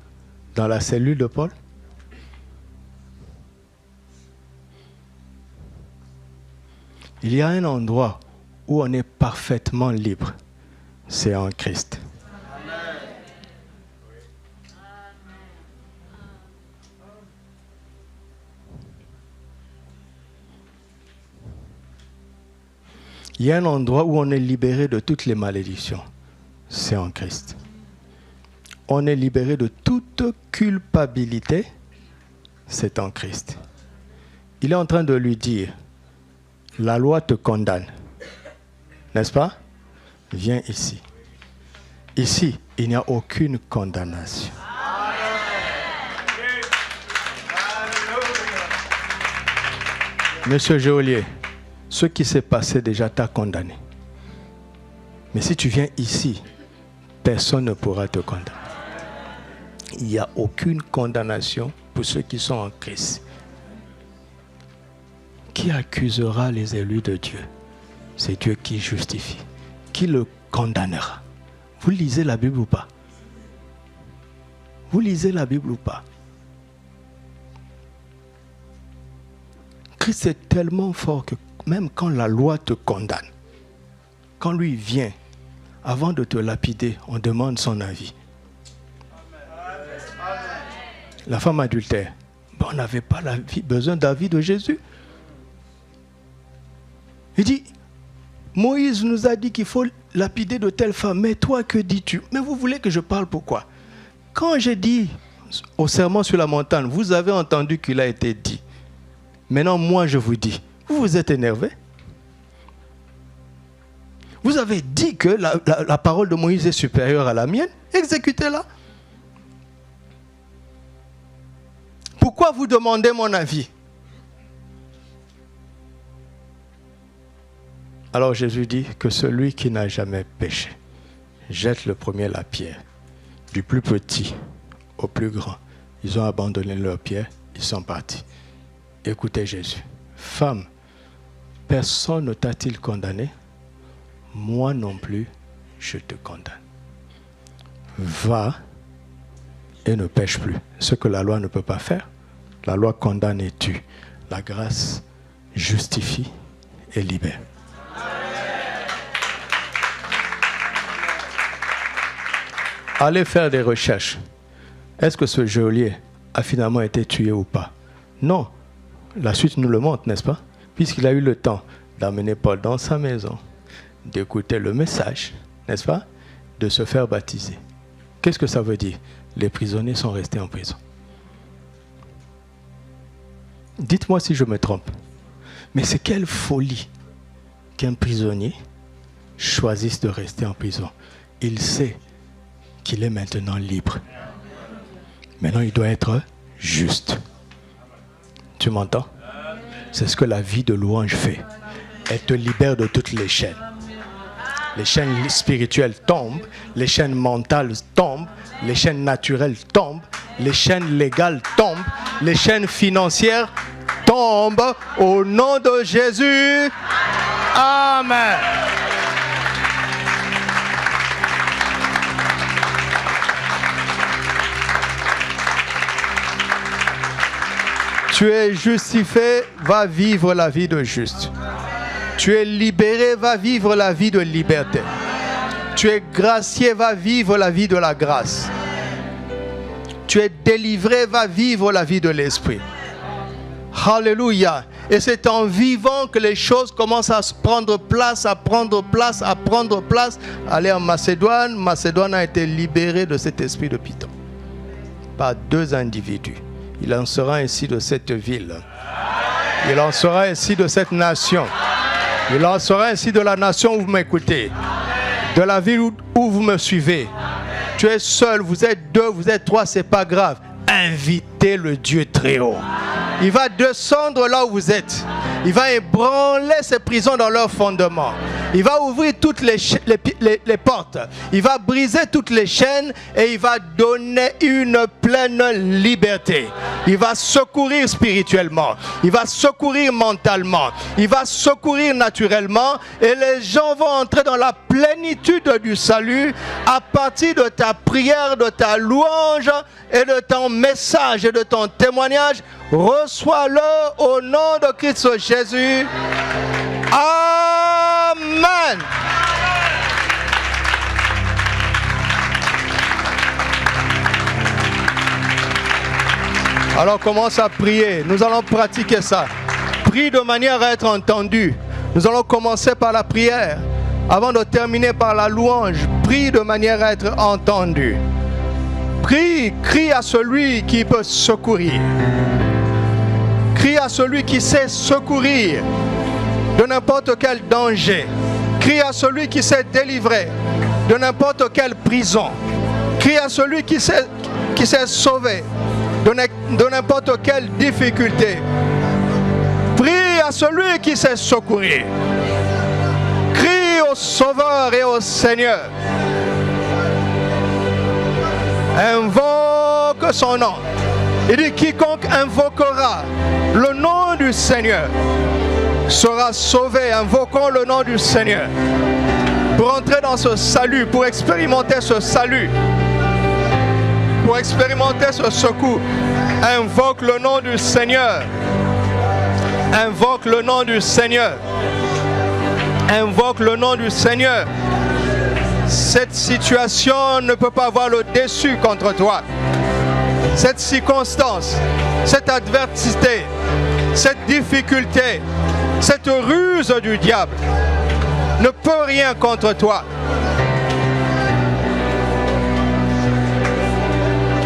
dans la cellule de Paul? Il y a un endroit où on est parfaitement libre. C'est en Christ. Il y a un endroit où on est libéré de toutes les malédictions. C'est en Christ. On est libéré de toute culpabilité. C'est en Christ. Il est en train de lui dire, la loi te condamne. N'est-ce pas? Viens ici. Ici, il n'y a aucune condamnation. Monsieur Geolier, ce qui s'est passé déjà t'a condamné. Mais si tu viens ici, personne ne pourra te condamner. Il n'y a aucune condamnation pour ceux qui sont en Christ. Qui accusera les élus de Dieu? C'est Dieu qui justifie. Qui le condamnera? Vous lisez la Bible ou pas? Vous lisez la Bible ou pas? Christ est tellement fort que même quand la loi te condamne, quand lui vient, avant de te lapider, on demande son avis. La femme adultère, on n'avait pas besoin d'avis de Jésus. Il dit, Moïse nous a dit qu'il faut lapider de telle femme, mais toi que dis-tu? Mais vous voulez que je parle pourquoi? Quand j'ai dit au sermon sur la montagne, vous avez entendu qu'il a été dit. Maintenant, moi je vous dis, vous vous êtes énervé? Vous avez dit que la parole de Moïse est supérieure à la mienne? Exécutez-la. Pourquoi vous demandez mon avis? Alors Jésus dit que celui qui n'a jamais péché jette le premier la pierre. Du plus petit au plus grand. Ils ont abandonné leur pierre, ils sont partis. Écoutez Jésus. Femme, personne ne t'a-t-il condamné? Moi non plus, je te condamne. Va et ne pêche plus. Ce que la loi ne peut pas faire, la loi condamne et tue. La grâce justifie et libère. Allez faire des recherches. Est-ce que ce geôlier a finalement été tué ou pas? Non. La suite nous le montre, n'est-ce pas? Puisqu'il a eu le temps d'amener Paul dans sa maison, d'écouter le message, n'est-ce pas? De se faire baptiser. Qu'est-ce que ça veut dire? Les prisonniers sont restés en prison. Dites-moi si je me trompe. Mais c'est quelle folie qu'un prisonnier choisisse de rester en prison. Il sait qu'il est maintenant libre. Maintenant, il doit être juste. Tu m'entends? C'est ce que la vie de louange fait. Elle te libère de toutes les chaînes. Les chaînes spirituelles tombent, les chaînes mentales tombent, les chaînes naturelles tombent, les chaînes légales tombent, les chaînes financières tombent au nom de Jésus. Amen. Tu es justifié, va vivre la vie de juste. Tu es libéré, va vivre la vie de liberté. Tu es gracié, va vivre la vie de la grâce. Tu es délivré, va vivre la vie de l'esprit. Alléluia. Et c'est en vivant que les choses commencent à se prendre place, à prendre place, à prendre place. Allez en Macédoine. Macédoine a été libérée de cet esprit de Python par 2 individus. Il en sera ainsi de cette ville. Il en sera ainsi de cette nation. Il en sera ainsi de la nation où vous m'écoutez. De la ville où vous me suivez. Tu es seul, vous êtes 2, vous êtes 3, c'est pas grave. Invitez le Dieu très haut. Il va descendre là où vous êtes. Il va ébranler ces prisons dans leurs fondements. Il va ouvrir toutes les portes. Il va briser toutes les chaînes et il va donner une pleine liberté. Il va secourir spirituellement. Il va secourir mentalement. Il va secourir naturellement. Et les gens vont entrer dans la plénitude du salut à partir de ta prière, de ta louange et de ton message et de ton témoignage. Reçois-le au nom de Christ Jésus. Amen. Alors commence à prier. Nous allons pratiquer ça. Prie de manière à être entendu. Nous allons commencer par la prière. Avant de terminer par la louange, prie de manière à être entendu. Prie, crie à celui qui peut secourir. Crie à celui qui sait secourir de n'importe quel danger. Crie à celui qui sait délivrer de n'importe quelle prison. Crie à celui qui sait sauver de n'importe quelle difficulté. Prie à celui qui sait secourir. Crie au Sauveur et au Seigneur. Invoque son nom. Il dit quiconque invoquera le nom du Seigneur sera sauvé. Invoquons le nom du Seigneur pour entrer dans ce salut, pour expérimenter ce salut, pour expérimenter ce secours. Invoque le nom du Seigneur. Invoque le nom du Seigneur. Invoque le nom du Seigneur. Cette situation ne peut pas avoir le dessus contre toi. Cette circonstance, cette adversité, cette difficulté, cette ruse du diable ne peut rien contre toi.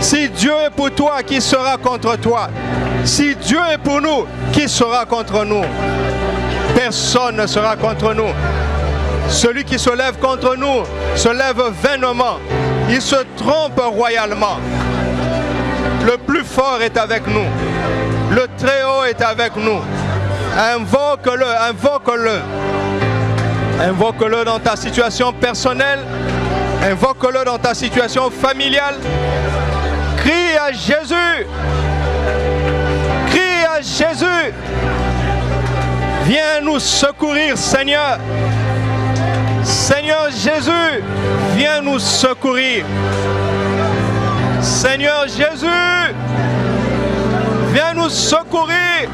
Si Dieu est pour toi, qui sera contre toi? Si Dieu est pour nous, qui sera contre nous? Personne ne sera contre nous. Celui qui se lève contre nous se lève vainement. Il se trompe royalement. Le plus fort est avec nous. Le Très-Haut est avec nous. Invoque-le, invoque-le. Invoque-le dans ta situation personnelle. Invoque-le dans ta situation familiale. Crie à Jésus. Crie à Jésus. Viens nous secourir, Seigneur. Seigneur Jésus, viens nous secourir. Seigneur Jésus, viens nous secourir.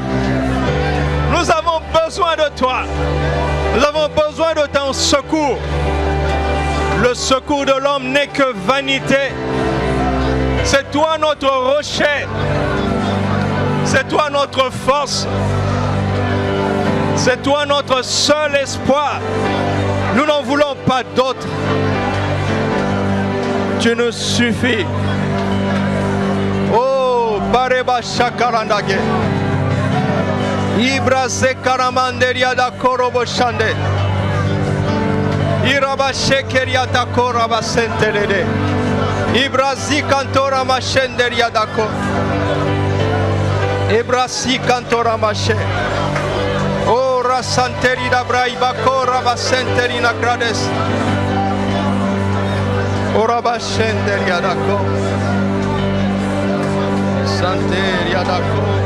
Nous avons besoin de toi. Nous avons besoin de ton secours. Le secours de l'homme n'est que vanité. C'est toi notre rocher. C'est toi notre force. C'est toi notre seul espoir. Nous n'en voulons pas d'autre. Tu nous suffis. Oh, Bareba Shakarandage. Ibra Sekaramanderia da Korobo Shande. Iraba Shekeria da Koraba Sentelede. Ibra Zikantora Mashenderia da Ko. Ibra Zikantora Mashe. Oh, Rasanteri da Braiba Koraba Senterina Grades. Oraba Shenderia da Ko. Santeria da Ko.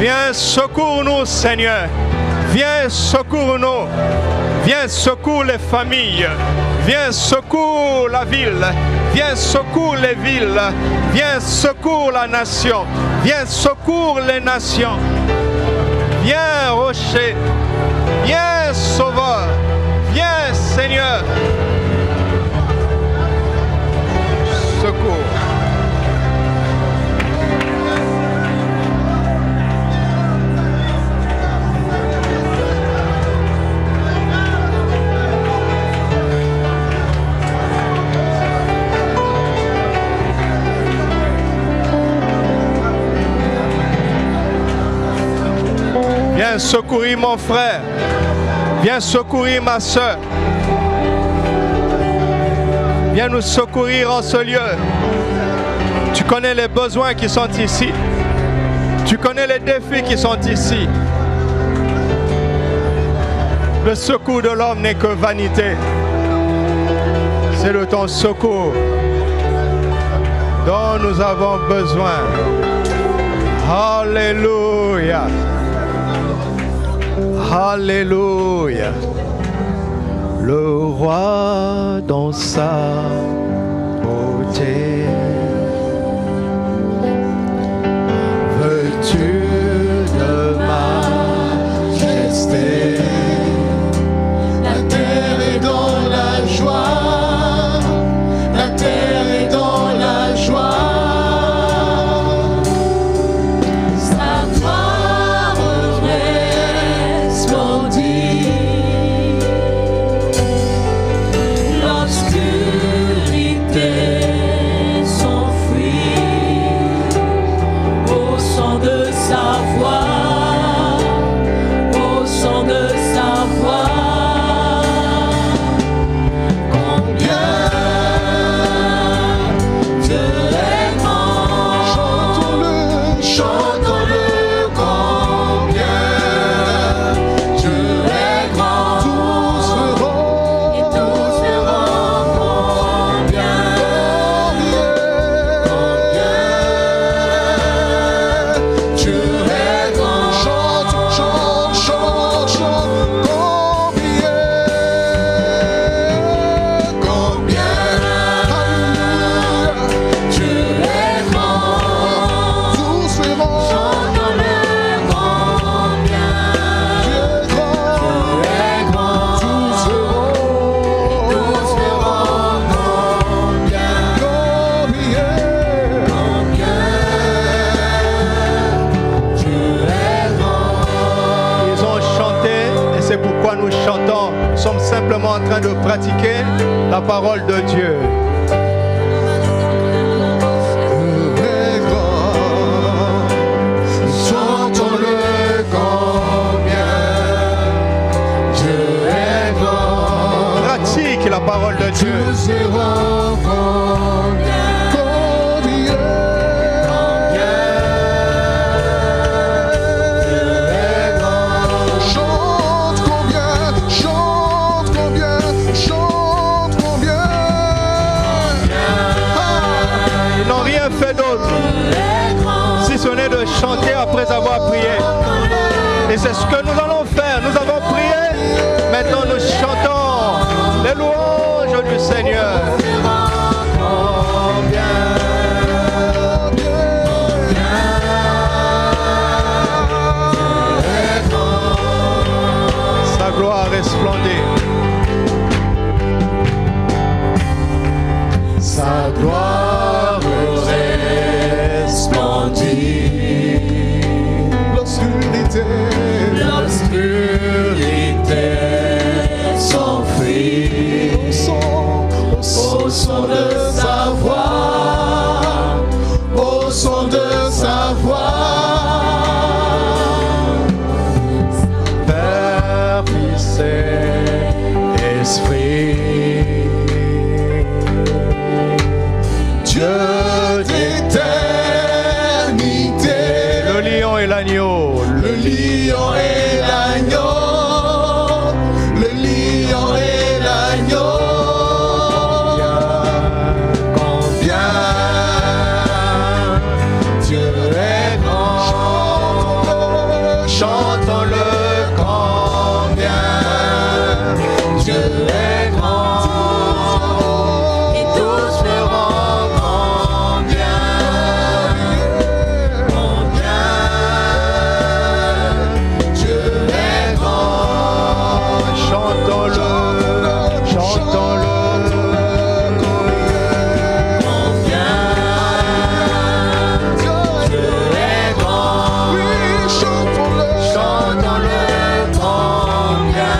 Viens, secours-nous, Seigneur. Viens, secours-nous. Viens, secours les familles. Viens, secours la ville. Viens, secours les villes. Viens, secours la nation. Viens, secours les nations. Viens, rocher. Viens, sauveur. Viens, Seigneur. Secours. Viens secourir mon frère. Viens secourir ma soeur. Viens nous secourir en ce lieu. Tu connais les besoins qui sont ici. Tu connais les défis qui sont ici. Le secours de l'homme n'est que vanité. C'est de ton secours dont nous avons besoin. Alléluia. Alléluia. Le roi dans sa beauté. Veux-tu de majesté? La terre est dans la joie. La terre est dans la joie. de pratiquer la parole de Dieu. Chantons-le combien Dieu est grand. Pratique la parole de Dieu. Nous serons combien Dieu est grand. Chante combien, chante combien, chante combien. Ils n'ont rien fait d'autre, si ce n'est de chanter après avoir prié. Et c'est ce que nous allons faire. Nous avons prié, maintenant nous chantons les louanges du Seigneur. Sa gloire resplendit. Sa gloire resplendit. L'obscurité s'enfuit au son de sa voix, au son de sa voix. Père, Fils et Esprit, Dieu d'éternité, le lion et l'agneau, le lion et l'agneau, le lion et l'agneau. Combien Dieu est grand. Chantons-le combien Dieu est grand. Et tous verront combien Dieu est grand. chantons-le, chantons-le. Combien Dieu est grand. Oui, chantons-le, chantons-le combien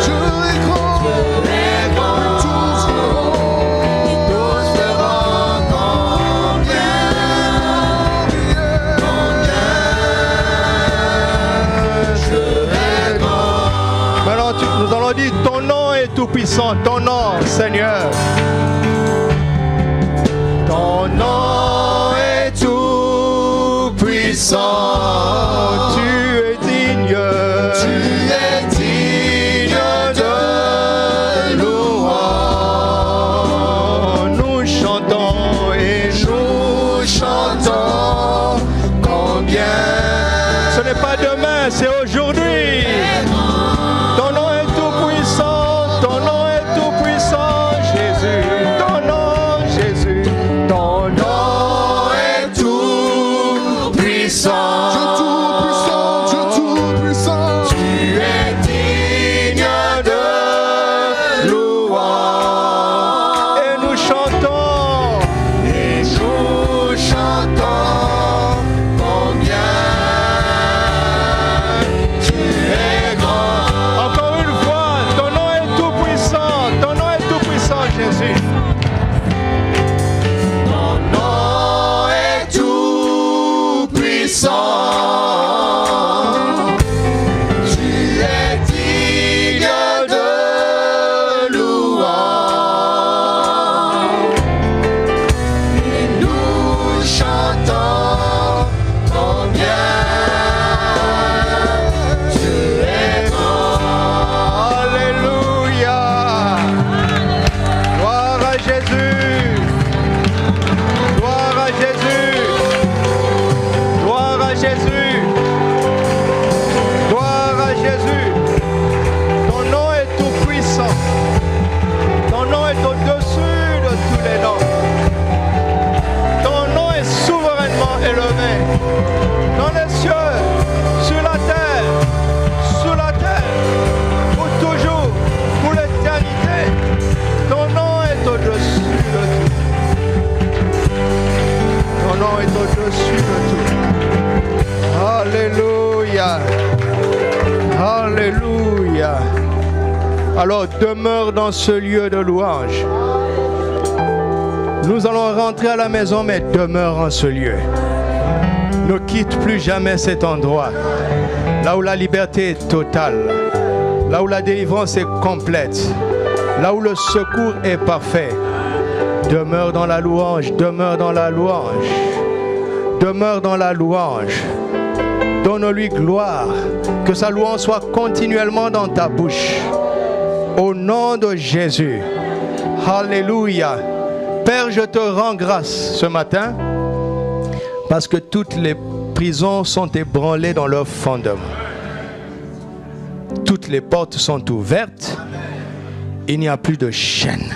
Dieu est grand. Dieu est grand. Tous verront combien Dieu est grand. Maintenant, nous allons dire ton nom est tout puissant, ton nom, Seigneur. Ton nom est tout puissant. Tu es digne. Tu es digne de louange. Nous chantons et Nous chantons combien ce n'est pas demain, c'est aujourd'hui. Ton nom est tout puissant, ton nom est tout puissant, Jésus. Ton nom, Jésus. Ton nom est tout puissant. Dieu tout puissant, Dieu tout demeure dans ce lieu de louange. Nous allons rentrer à la maison, mais demeure en ce lieu. Ne quitte plus jamais cet endroit, là où la liberté est totale, là où la délivrance est complète, là où le secours est parfait. Demeure dans la louange, demeure dans la louange, demeure dans la louange. Donne-lui gloire, que sa louange soit continuellement dans ta bouche. Au nom de Jésus. Alléluia. Père, je te rends grâce ce matin parce que toutes les prisons sont ébranlées dans leur fondement. Toutes les portes sont ouvertes. Il n'y a plus de chaînes.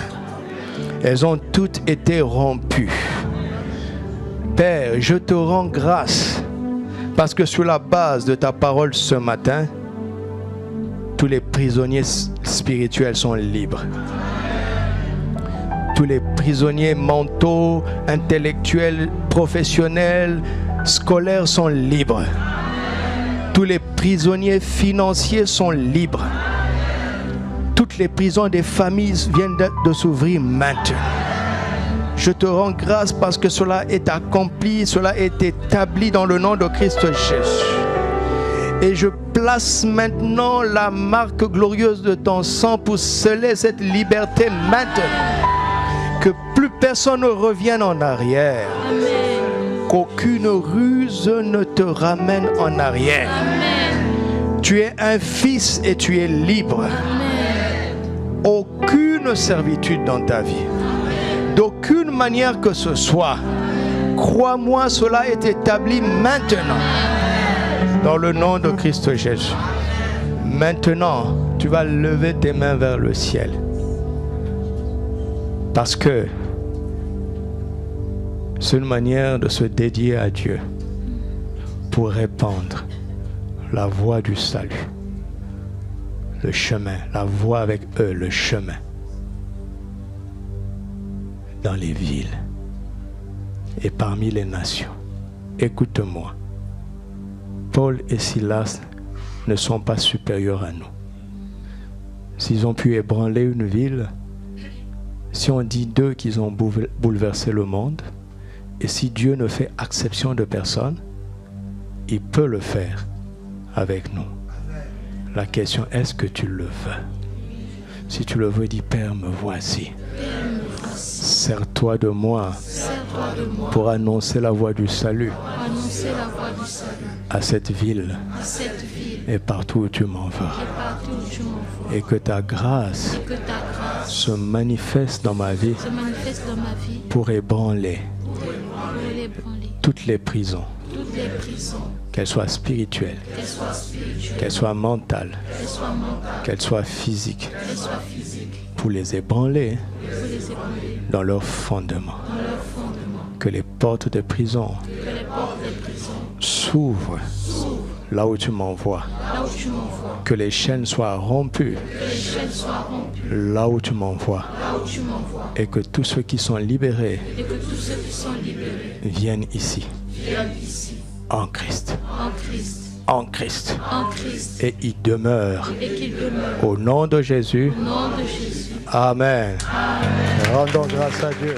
Elles ont toutes été rompues. Père, je te rends grâce parce que sur la base de ta parole ce matin, tous les prisonniers spirituels sont libres. Tous les prisonniers mentaux, intellectuels, professionnels, scolaires sont libres. Tous les prisonniers financiers sont libres. Toutes les prisons des familles viennent de s'ouvrir maintenant. Je te rends grâce parce que cela est accompli, cela est établi dans le nom de Christ Jésus. Et je place maintenant la marque glorieuse de ton sang pour sceller cette liberté maintenant. Que plus personne ne revienne en arrière. Amen. Qu'aucune ruse ne te ramène en arrière. Amen. Tu es un fils et tu es libre. Amen. Aucune servitude dans ta vie. Amen. D'aucune manière que ce soit. Crois-moi, cela est établi maintenant. Dans le nom de Christ Jésus. Maintenant, tu vas lever tes mains vers le ciel. Parce que c'est une manière de se dédier à Dieu pour répandre la voie du salut, le chemin, la voie avec eux, le chemin dans les villes et parmi les nations. Écoute-moi, Paul et Silas ne sont pas supérieurs à nous. S'ils ont pu ébranler une ville, si on dit d'eux qu'ils ont bouleversé le monde, et si Dieu ne fait exception de personne, il peut le faire avec nous. La question, est-ce que tu le veux? Si tu le veux, dis, Père, me voici. Sers-toi de moi pour annoncer la voie du salut à cette ville et partout où tu m'enverras. Et que ta grâce se manifeste dans ma vie pour ébranler toutes les prisons, qu'elles soient spirituelles, qu'elles soient mentales, qu'elles soient physiques, pour les ébranler dans leur fondement. Que les portes des prisons s'ouvrent là où tu m'envoies. Que les chaînes soient rompues là où tu m'envoies. Et que tous ceux qui sont libérés viennent ici. En Christ. En Christ. Et ils demeurent. Au nom de Jésus. Amen. Rendons grâce à Dieu.